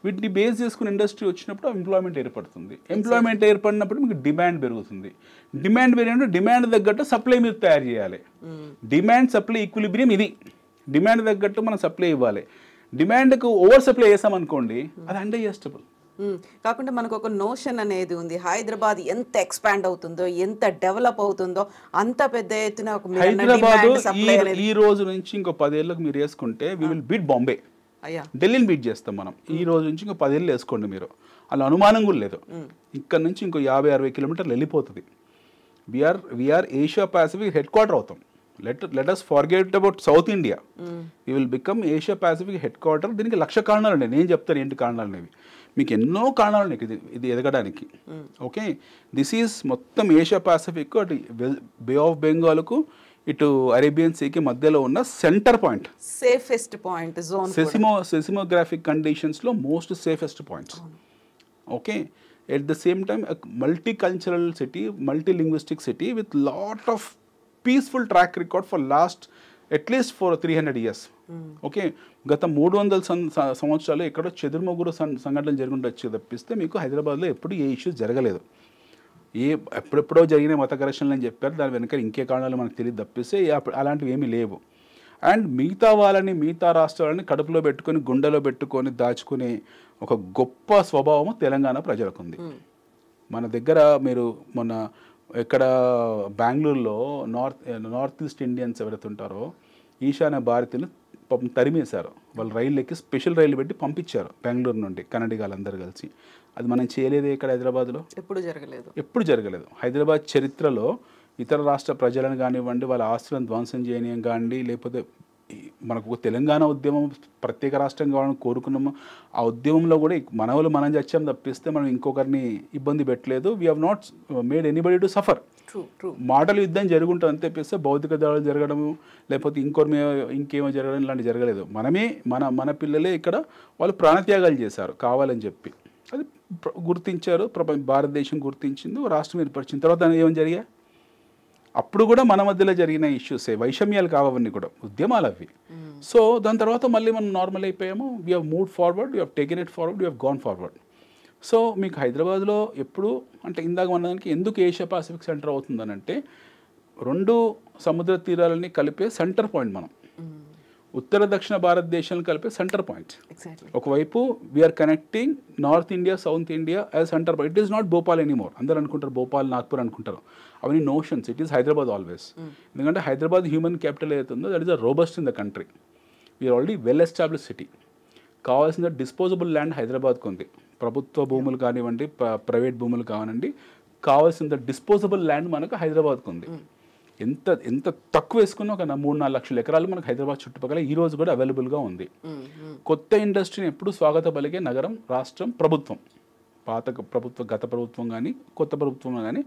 వీటిని బేస్ చేసుకుని ఇండస్ట్రీ వచ్చినప్పుడు ఎంప్లాయ్మెంట్ ఏర్పడుతుంది. ఎంప్లాయ్మెంట్ ఏర్పడినప్పుడు మీకు డిమాండ్ పెరుగుతుంది. డిమాండ్ పెరిగినప్పుడు డిమాండ్ తగ్గట్టు సప్లై మీరు తయారు చేయాలి. డిమాండ్ సప్లై ఈక్విలిబ్రియం ఇది. డిమాండ్ తగ్గట్టు మనం సప్లై ఇవ్వాలి. డిమాండ్కు ఓవర్ సప్లై చేసామనుకోండి, అది అన్డైజెస్టబుల్. కాకుండా మనకు ఒక నోషన్ అనేది ఉంది, హైదరాబాద్ ఎంత ఎక్స్పాండ్ అవుతుందో, ఎంత డెవలప్ అవుతుందో అంత పెద్ద ఎత్తున ఒక హైదరాబాద్ ఈ రోజు నుంచి ఇంకో 10 ఏళ్ళకి మీరు వేసుకుంటే వి విల్ బీట్ బాంబే, ఢిల్లీని బీట్ చేస్తాం మనం. ఈ రోజు నుంచి ఇంకో 10 ఏళ్ళు వేసుకోండి మీరు, అలా అనుమానం కూడా లేదు. ఇక్కడ నుంచి ఇంకో 50-60 కిలోమీటర్లు వెళ్ళిపోతుంది. We are Asia Pacific headquarter అవుతాం. Let us forget about south India. We will become Asia Pacific headquarter. దీనికి 1,00,000 కారణాలు ఉన్నాయి. నేను చెప్తాను ఏంటి కారణాలు అనేవి. మీకు ఎన్నో కారణాలు ఉన్నాయి ఇది ఎదగడానికి. ఓకే, దిస్ ఈజ్ మొత్తం ఏషియా పాసిఫిక్, అటు బే ఆఫ్ బెంగాల్కు ఇటు అరేబియన్ సీకి మధ్యలో ఉన్న centre point, safest point zone, seismographic కండిషన్స్లో most safest points. Okay, at the same time multi cultural city, multi linguistic city with lot of peaceful track record for last at least for 300 years. Okay, గత 300 సంవత్సరాలు ఎక్కడో చెదురుమగురు సంఘటనలు జరుగుండొచ్చు తప్పిస్తే మీకు హైదరాబాద్లో ఎప్పుడు ఏ issues జరగలేదు. ఎప్పుడెప్పుడో జరిగిన మత ఘర్షణలు అని చెప్పారు, దాని వెనక ఇంకే కారణాలు మనకు తెలియదు తప్పిస్తే అలాంటివి ఏమీ లేవు. అండ్ మిగతా రాష్ట్రాలని కడుపులో పెట్టుకొని, గుండెలో పెట్టుకొని దాచుకునే ఒక గొప్ప స్వభావము తెలంగాణ ప్రజలకు ఉంది. మన దగ్గర మీరు మొన్న ఇక్కడ బెంగళూరులో నార్త్ ఈస్ట్ ఇండియన్స్ ఎవరైతే ఉంటారో ఈశాన్య భారతీయులు పాపం తరిమేశారు. వాళ్ళు రైలు ఎక్కి స్పెషల్ రైలు పెట్టి పంపించారు బెంగళూరు నుండి, కన్నడిగాళ్ళందరూ కలిసి. అది మనం చేయలేదే ఇక్కడ హైదరాబాద్లో, ఎప్పుడు జరగలేదు. హైదరాబాద్ చరిత్రలో ఇతర రాష్ట్ర ప్రజలను కానివ్వండి, వాళ్ళ ఆస్తులను ధ్వంసం చేయనీయం కానివ్వండి, లేకపోతే మనకు తెలంగాణ ఉద్యమం ప్రత్యేక రాష్ట్రం కావాలని కోరుకున్నాము. ఆ ఉద్యమంలో కూడా మనవలు మనం చచ్చాం తప్పిస్తే మనం ఇంకొకరిని ఇబ్బంది పెట్టలేదు. We have not made anybody to suffer. మాటలు యుద్ధం జరుగుంటుంది అంతే తప్పిస్తే భౌతిక దాడులు జరగడము, లేకపోతే ఇంకేమో జరగడం ఇలాంటి జరగలేదు. మనమే మన పిల్లలే ఇక్కడ వాళ్ళు ప్రాణత్యాగాలు చేశారు కావాలని చెప్పి. అది గుర్తించారు, భారతదేశం గుర్తించింది, రాష్ట్రం ఏర్పరిచిన తర్వాత ఏమని జరిగా. అప్పుడు కూడా మన మధ్యలో జరిగిన ఇష్యూసే, వైషమ్యాలు కావన్నీ కూడా ఉద్యమాలు అవి. సో దాని తర్వాత మళ్ళీ మనం నార్మల్ అయిపోయాము. We have move forward, we have taken it forward, we have gone forward. So మీకు హైదరాబాద్లో ఎప్పుడు అంటే ఇందాక మనదానికి ఎందుకు ఏషియా పాసిఫిక్ సెంటర్ అవుతుందని అంటే 2 సముద్ర తీరాలని కలిపే సెంటర్ పాయింట్ మనం. ఉత్తర దక్షిణ భారతదేశాలను కలిపే సెంటర్ పాయింట్. ఒకవైపు we're connecting north India, south India as centre point. It is not Bhopal anymore. అందరూ అనుకుంటారు భోపాల్, నాగ్పూర్ అనుకుంటారు, అవన్నీ notions. It is Hyderabad always. ఎందుకంటే హైదరాబాద్ హ్యూమన్ క్యాపిటల్ ఏదైతే ఉందో that is the robust in the country. We're already well establish city. కావాల్సిన disposable land హైదరాబాద్కు ఉంది. ప్రభుత్వ భూములు కానివ్వండి, ప్రైవేట్ భూములు కానివ్వండి, కావాల్సిన డిస్పోజబుల్ ల్యాండ్ మనకు హైదరాబాద్కు ఉంది. ఎంత తక్కువ వేసుకున్నా ఒక 3-4 లక్షల ఎకరాలు మనకు హైదరాబాద్ చుట్టుపక్కల ఈ రోజు కూడా అవైలబుల్గా ఉంది. కొత్త ఇండస్ట్రీని ఎప్పుడు స్వాగత పలికే నగరం, రాష్ట్రం, ప్రభుత్వం. గత ప్రభుత్వం కానీ కొత్త ప్రభుత్వం కానీ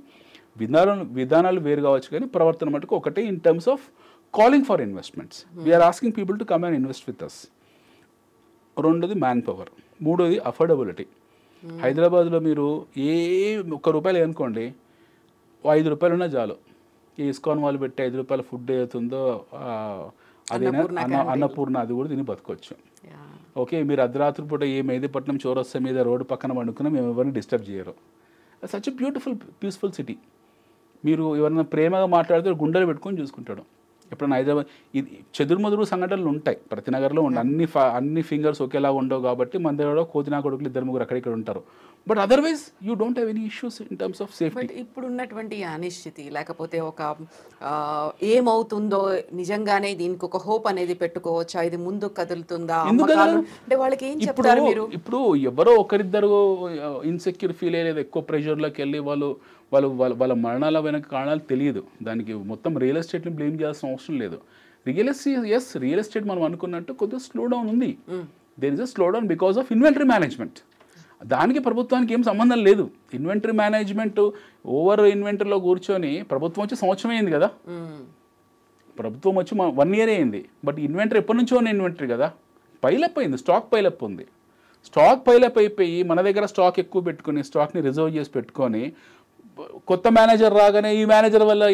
విధానాలు వేరు కావచ్చు కానీ ప్రవర్తన మటుకు ఒకటే in terms of calling for investments. We're asking people to come and invest with us. రెండోది మ్యాన్ పవర్, మూడోది అఫోర్డబిలిటీ. హైదరాబాద్లో మీరు ₹1 అనుకోండి, ₹5 ఉన్నా చాలు. ఈ ఇస్కాన్ వాళ్ళు పెట్టి ₹5 ఫుడ్ అవుతుందో అదేనా అన్నపూర్ణ, అది కూడా తిని బతకొచ్చు. ఓకే, మీరు అర్ధరాత్రి పూట మెహదీపట్నం చౌరస్తా మీద రోడ్డు పక్కన పండుకున్నా మేము ఎవరిని డిస్టర్బ్ చేయరు. Such a beautiful peaceful city. మీరు ఎవరైనా ప్రేమగా మాట్లాడితే గుండెలు పెట్టుకొని చూసుకుంటాడు. ఎప్పుడైనా హైదరాబాద్ ఇది చెదురుమదురు సంఘటనలు ఉంటాయి ప్రతి నగరంలో అన్ని ఫింగర్స్ ఒకేలా ఉండవు కాబట్టి మన దగ్గర కోతినా కొడుకులు 2-3 అక్కడిక్కడ ఉంటారు. But otherwise you don't have any issues in terms of safety. ఇప్పుడు ఉన్నటువంటి అనిశ్చితి లేకపోతే ఒక ఏమవుతుందో నిజంగానే దీనికి ఒక హోప్ అనేది పెట్టుకోవచ్చా? ఇది ముందు కదులుతుందా అంటే వాళ్ళకి ఏం చెప్తారు మీరు? ఇప్పుడు ఎవరో ఒకరిద్దరు ఇన్సెక్యూర్ ఫీల్ అయ్యేది, ఎక్కువ ప్రెషర్లోకి వెళ్ళి వాళ్ళ మరణాల వెనక కారణాలు తెలియదు. దానికి మొత్తం రియల్ ఎస్టేట్ని బ్లేమ్ చేయాల్సిన అవసరం లేదు. రియల్ ఎస్టేట్ మనం అనుకున్నట్టు కొద్దిగా స్లో డౌన్ ఉంది. There is a slow down because of inventory management. దానికి ప్రభుత్వానికి ఏం సంబంధం లేదు. ఇన్వెంటరీ మేనేజ్మెంట్ ఓవర్ ఇన్వెంటరీలో కూర్చొని ప్రభుత్వం వచ్చి సంవత్సరం అయింది కదా, ప్రభుత్వం వచ్చి 1 year అయింది. బట్ ఇన్వెంటరీ ఎప్పటి నుంచో ఉన్న ఇన్వెంటరీ కదా, పైలప్ అయింది, స్టాక్ పైలప్ ఉంది. స్టాక్ పైలప్ అయిపోయి మన దగ్గర స్టాక్ ఎక్కువ పెట్టుకుని స్టాక్ని రిజర్వ్ చేసి పెట్టుకొని కొత్త మేనేజర్ రాగానే ఈ మేనేజర్ వల్ల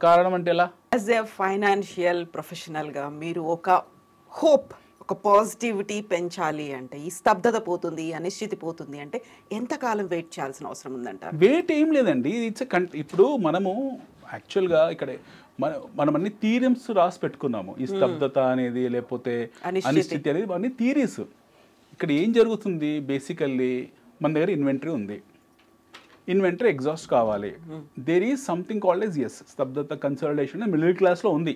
కారణం అంటే ఎలా? యాజ్ ఎ ఫైనాన్షియల్ ప్రొఫెషనల్గా మీరు ఒక హోప్, ఒక పాజిటివిటీ పెంచాలి అంటే, ఈ స్తబ్దత పోతుంది, ఈ అనిశ్చితి పోతుంది అంటే ఎంతకాలం వెయిట్ చేయాల్సిన అవసరం ఉందంటారు? వెయిట్ ఏం లేదండి. ఇప్పుడు మనము యాక్చువల్గా ఇక్కడ మనం అన్ని థీరమ్స్ రాసి పెట్టుకున్నాము. ఈ స్తబ్దత అనేది లేకపోతే అనిశ్చితి అనేది అన్ని థీరీస్. ఇక్కడ ఏం జరుగుతుంది బేసికల్లీ మన దగ్గర ఇన్వెంటరీ ఉంది, ఇన్వెంటరీ ఎగ్జాస్ట్ కావాలి. There is something called S S స్తబ్దత కన్సల్టేషన్ మిడిల్ క్లాస్లో ఉంది.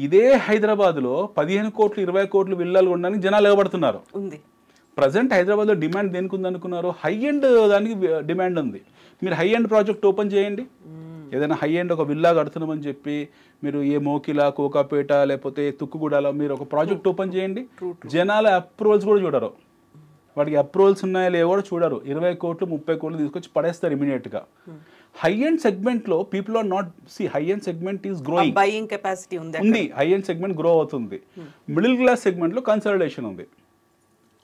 ఇదే హైదరాబాద్లో 15 కోట్లు 20 కోట్లు విల్లాలు ఉండడానికి జనాలు ఎగబడుతున్నారు. ప్రజెంట్ హైదరాబాద్లో డిమాండ్ దేనికి ఉంది అనుకున్నారు? హై ఎండ్ దానికి డిమాండ్ ఉంది. మీరు హై ఎండ్ ప్రాజెక్ట్ ఓపెన్ చేయండి, ఏదైనా హై ఎండ్ ఒక విల్లా కడుతున్నామని చెప్పి మీరు ఏ మోకిలా కోకాపేట లేకపోతే తుక్కుగూడలో మీరు ఒక ప్రాజెక్ట్ ఓపెన్ చేయండి, జనాల అప్రూవల్స్ కూడా చూడరు. వాటికి అప్రూవల్స్ ఉన్నాయో లేవో కూడా చూడరు. 20 కోట్లు 30 కోట్లు తీసుకొచ్చి పడేస్తారు ఇమీడియట్గా. హై ఎండ్ సెగ్మెంట్లో people are not high end segment is growing, buying capacity ఉంది. హై ఎండ్ సెగ్మెంట్ గ్రో అవుతుంది. మిడిల్ క్లాస్ సెగ్మెంట్లో కన్సల్టేషన్ ఉంది.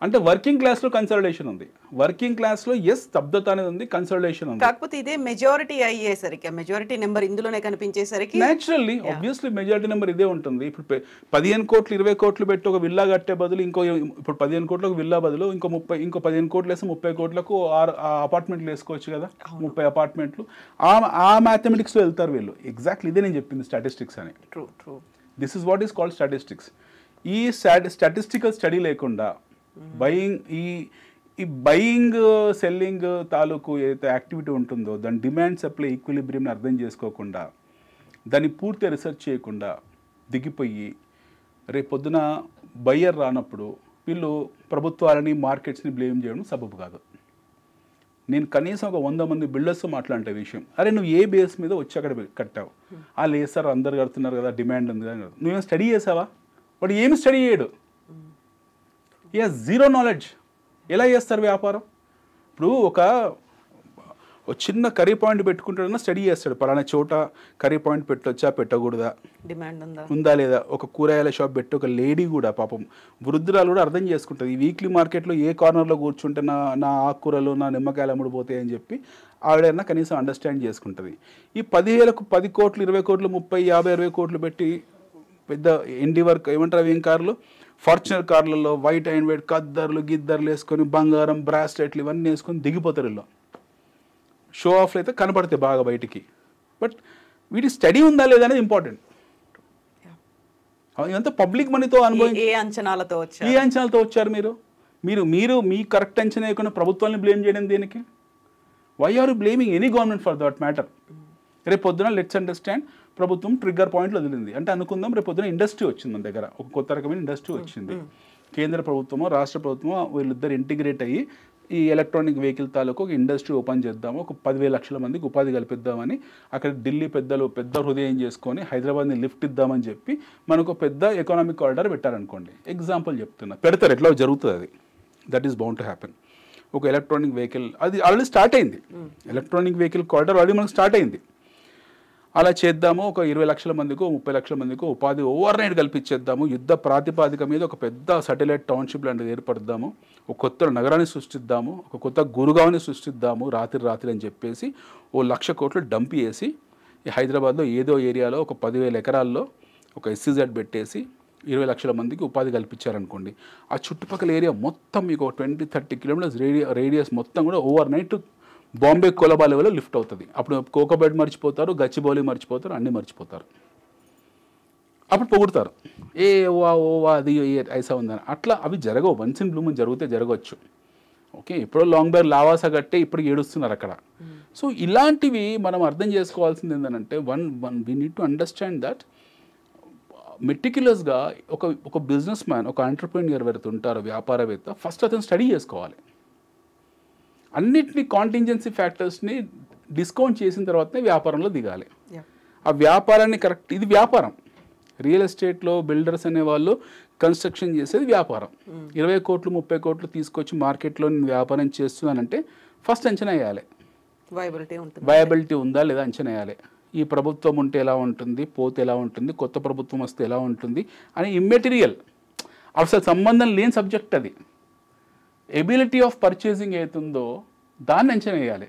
అంటే వర్కింగ్ క్లాస్లో కన్సల్టేషన్ ఉంది. వర్కింగ్ క్లాస్లో ఎస్ స్తబ్దత అనేది ఉంది, కన్సల్టేషన్ ఉంది. కాకపోతే ఇదే మెజారిటీ అయ్యేసరికి మెజారిటీ నెంబర్ ఇందులోనే కనిపించేసరికి నేచురల్లీ ఆబ్వియస్లీ మెజారిటీ నెంబర్ ఇదే ఉంటుంది. ఇప్పుడు 15 కోట్లు 20 కోట్లు పెట్టి ఒక విల్లా కట్టే బదులు ఇప్పుడు 15 కోట్లకు విల్లా బదులు ఇంకో 15 కోట్లు వేసి 30 కోట్లకు అపార్ట్మెంట్లు వేసుకోవచ్చు కదా, 30 అపార్ట్మెంట్లు. ఆ మ్యాథమెటిక్స్లో వెళ్తారు వీళ్ళు. ఎగ్జాక్ట్లీ ఇదే నేను చెప్పింది స్టాటిస్టిక్స్ అని. This is what is called statistics. ఈ స్టాటిస్టికల్ స్టడీ లేకుండా బయింగ్ ఈ బయింగ్ సెల్లింగ్ తాలూకు ఏదైతే యాక్టివిటీ ఉంటుందో దాని డిమాండ్ సప్లై ఈక్విలిబ్రియంని అర్థం చేసుకోకుండా, దాన్ని పూర్తిగా రీసెర్చ్ చేయకుండా దిగిపోయి రేపు పొద్దున బయ్యర్ రానప్పుడు వీళ్ళు ప్రభుత్వాలని మార్కెట్స్ని బ్లేమ్ చేయడం సబబు కాదు. నేను కనీసం ఒక 100 మంది బిల్డర్స్తో మాట్లాడే విషయం, అరే నువ్వు ఏ బేస్ మీద వచ్చి అక్కడ కట్టావు, లేదు సార్ అందరు కడుతున్నారు కదా డిమాండ్ ఉంది కదా, నువ్వేం స్టడీ చేసావా? వాడు ఏమి స్టడీ చేయడు, జీరో నాలెడ్జ్. ఎలా చేస్తారు వ్యాపారం? ఇప్పుడు ఒక చిన్న కర్రీ పాయింట్ పెట్టుకుంటాడన్నా స్టడీ చేస్తాడు, పలానా చోట కర్రీ పాయింట్ పెట్టొచ్చా పెట్టకూడదా, డిమాండ్ ఉందా లేదా. ఒక కూరగాయల షాప్ పెట్టి ఒక లేడీ కూడా పాపం వృద్ధురాలు కూడా అర్థం చేసుకుంటుంది, ఈ వీక్లీ మార్కెట్లో ఏ కార్నర్లో కూర్చుంటే నా ఆకుకూరలు నా నిమ్మకాయలు అమ్ముడుపోతాయి అని చెప్పి ఆవిడైనా కనీసం అండర్స్టాండ్ చేసుకుంటుంది. ఈ 10 కోట్లు 20 కోట్లు 30 50 20 కోట్లు పెట్టి పెద్ద ఎండివర్ ఏమంటారు ఏం కార్లు, ఫార్చునర్ కార్లలో వైట్ అండ్ వైట్ కద్దర్లు గిద్దర్లు వేసుకొని బంగారం బ్రాస్లెట్లు ఇవన్నీ వేసుకొని దిగిపోతారు. వీళ్ళు షో ఆఫ్లు అయితే కనపడతాయి బాగా బయటికి, బట్ వీటి స్టడీ ఉందా లేదా అనేది ఇంపార్టెంట్. ఇదంతా పబ్లిక్ మనీతో అనుభవం. ఏ అంచనాలతో వచ్చారు మీరు మీ కరెక్ట్ అంచనా వేయకుండా ప్రభుత్వాన్ని బ్లేమ్ చేయడం దేనికి? Why are you blaming any government for that matter? రేపు పొద్దున లెట్స్ అండర్స్టాండ్ ప్రభుత్వం ట్రిగ్గర్ పాయింట్లు వదిలింది అంటే అనుకుందాం, రేపు పొద్దున ఇండస్ట్రీ వచ్చింది మన దగ్గర, ఒక కొత్త రకమైన ఇండస్ట్రీ వచ్చింది. కేంద్ర ప్రభుత్వమో రాష్ట్ర ప్రభుత్వమో వీళ్ళిద్దరు ఇంటిగ్రేట్ అయ్యి ఈ ఎలక్ట్రానిక్ వెహికల్ తాలూకు ఒక ఇండస్ట్రీ ఓపెన్ చేద్దాము, ఒక 10,000 లక్షల మందికి ఉపాధి కల్పిద్దామని అక్కడ ఢిల్లీ పెద్ద హృదయం చేసుకొని హైదరాబాద్ని లిఫ్ట్ ఇద్దామని చెప్పి మనకు పెద్ద ఎకనామిక్ కారిడార్ పెట్టారనుకోండి. ఎగ్జాంపుల్ చెప్తున్నా, పెడతారు, ఎట్లా జరుగుతుంది అది, that is bound to happen. ఒక ఎలక్ట్రానిక్ వెహికల్ అది ఆల్రెడీ స్టార్ట్ అయింది, ఎలక్ట్రానిక్ వెహికల్ కారిడార్ ఆల్రెడీ మనకు స్టార్ట్ అయింది. అలా చేద్దాము, ఒక 20 లక్షల మందికో 30 లక్షల మందికో ఉపాధి ఓవర్ నైట్ కల్పించేద్దాము, యుద్ధ ప్రాతిపాదిక మీద ఒక పెద్ద సాటిలైట్ టౌన్షిప్ లాంటిది ఏర్పడదాము, ఒక కొత్త నగరాన్ని సృష్టిద్దాము, ఒక కొత్త గురుగావ్ని సృష్టిద్దాము రాత్రి అని చెప్పేసి 1,00,000 కోట్లు డంప్ చేసి ఈ హైదరాబాద్లో ఏదో ఏరియాలో ఒక 10,000 ఎకరాల్లో ఒక SEZ పెట్టేసి 20 లక్షల మందికి ఉపాధి కల్పించారనుకోండి. ఆ చుట్టుపక్కల ఏరియా మొత్తం మీకు 20-30 కిలోమీటర్స్ రేడియస్ మొత్తం కూడా ఓవర్ నైట్ బాంబే కొలబా లెవెల్లో లిఫ్ట్ అవుతుంది. అప్పుడు కోకోబెడ్ మర్చిపోతారు, గచ్చిబౌలి మర్చిపోతారు, అన్నీ మర్చిపోతారు. అప్పుడు పొగుడతారు, ఓవా అది ఐసా ఉందని. అట్లా అవి జరగవు, వన్స్ ఇన్ బ్లూ మూన్ జరగవచ్చు. ఓకే, ఇప్పుడు లాంగ్ బేర్ లావాసా కట్టే ఇప్పుడు ఏడుస్తున్నారు అక్కడ. సో ఇలాంటివి మనం అర్థం చేసుకోవాల్సింది ఏంటంటే we need to understand that మెటిక్యులస్గా ఒక బిజినెస్ మ్యాన్, ఒక ఎంటర్ప్రెన్యూర్ ఎవరైతే ఉంటారో వ్యాపారవేత్త, ఫస్ట్ అతను స్టడీ చేసుకోవాలి. అన్నిటినీ కాంటింజెన్సీ ఫ్యాక్టర్స్ని డిస్కౌంట్ చేసిన తర్వాతనే వ్యాపారంలో దిగాలి. ఆ వ్యాపారాన్ని కరెక్ట్, ఇది వ్యాపారం. రియల్ ఎస్టేట్లో బిల్డర్స్ అనేవాళ్ళు కన్స్ట్రక్షన్ చేసేది వ్యాపారం. 20 కోట్లు 30 కోట్లు తీసుకొచ్చి మార్కెట్లో నేను వ్యాపారం చేస్తున్నానంటే ఫస్ట్ అంచనా వేయాలి, వయబిలిటీ ఉందా లేదా అంచనా వేయాలి. ఈ ప్రభుత్వం ఉంటే ఎలా ఉంటుంది, పోతే ఎలా ఉంటుంది, కొత్త ప్రభుత్వం వస్తే ఎలా ఉంటుంది అని ఇమ్మెటీరియల్, అసలు సంబంధం లేని సబ్జెక్ట్ అది. ఎబిలిటీ ఆఫ్ పర్చేసింగ్ అవుతుందో దాన్ని అంచనా వేయాలి.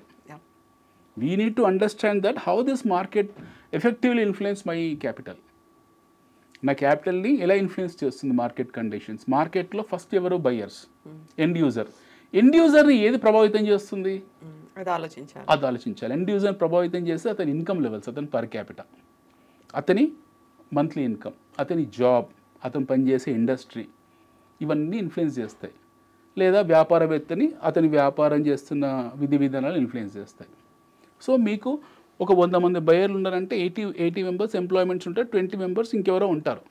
We need to understand that how this market effectively influence my capital. నా క్యాపిటల్ని ఎలా ఇన్ఫ్లుయెన్స్ చేస్తుంది మార్కెట్ కండిషన్స్. మార్కెట్లో ఫస్ట్ ఎవరు? బయ్యర్స్, ఎండ్ యూజర్ని ఏది ప్రభావితం చేస్తుంది అది ఆలోచించాలి. ఎండ్ యూజర్ ప్రభావితం చేస్తే అతని ఇన్కమ్ లెవెల్స్, అతని పర్ క్యాపిటల్, అతని మంత్లీ ఇన్కమ్, అతని జాబ్, అతను పనిచేసే ఇండస్ట్రీ, ఇవన్నీ ఇన్ఫ్లుయెన్స్ చేస్తాయి. లేదా వ్యాపారవేత్తని అతని వ్యాపారం చేస్తున్న విధి విధానాలు ఇన్ఫ్లుయెన్స్ చేస్తాయి. సో మీకు ఒక 100 మంది బయర్లు ఉన్నారంటే 80 మెంబర్స్ ఎంప్లాయ్మెంట్స్ ఉంటారు, 20 మెంబర్స్ ఇంకెవరో ఉంటారు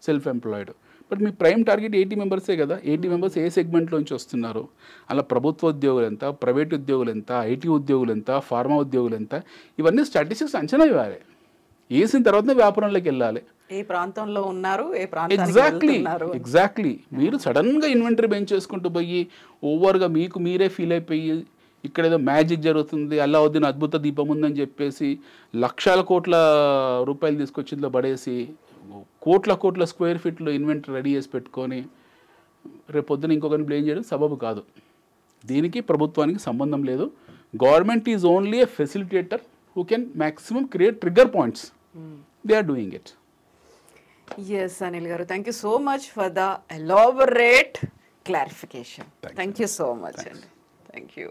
self employed. But me prime target 80 మెంబర్సే కదా. 80 మెంబర్స్ ఏ సెగ్మెంట్లోంచి వస్తున్నారు, అలా ప్రభుత్వ ఉద్యోగులు ఎంత, ప్రైవేట్ ఉద్యోగులు ఎంత, ఐటీ ఉద్యోగులు ఎంత, ఫార్మా ఉద్యోగులు ఎంత, ఇవన్నీ స్టాటిస్టిక్స్ అంచనా ఇవ్వాలి. వేసిన తర్వాతనే వ్యాపారంలోకి వెళ్ళాలి. ఏ ప్రాంతంలో ఉన్నారు, ఏ ప్రాంతానికి ఎగ్జాక్ట్లీ. మీరు సడన్గా ఇన్వెంటరీ బెంచ్ చేసుకుంటూ పోయి ఓవర్గా మీకు మీరే ఫీల్ అయిపోయి ఇక్కడ ఏదో మ్యాజిక్ జరుగుతుంది, అల్లావుద్దీన్ అద్భుత దీపం ఉందని చెప్పేసి లక్షల కోట్ల రూపాయలు తీసుకొచ్చిందో పడేసి కోట్ల స్క్వేర్ ఫీట్లో ఇన్వెంటరీ రెడీ చేసి పెట్టుకొని రేపొద్దున ఇంకొకరిని బ్లేమ్ చేయడం సబబు కాదు. దీనికి ప్రభుత్వానికి సంబంధం లేదు. Government is only A facilitator who can maximum create trigger points. They are doing it. Yes, Anil garu, thank you so much for the elaborate clarification. Thank you so much. Thank you.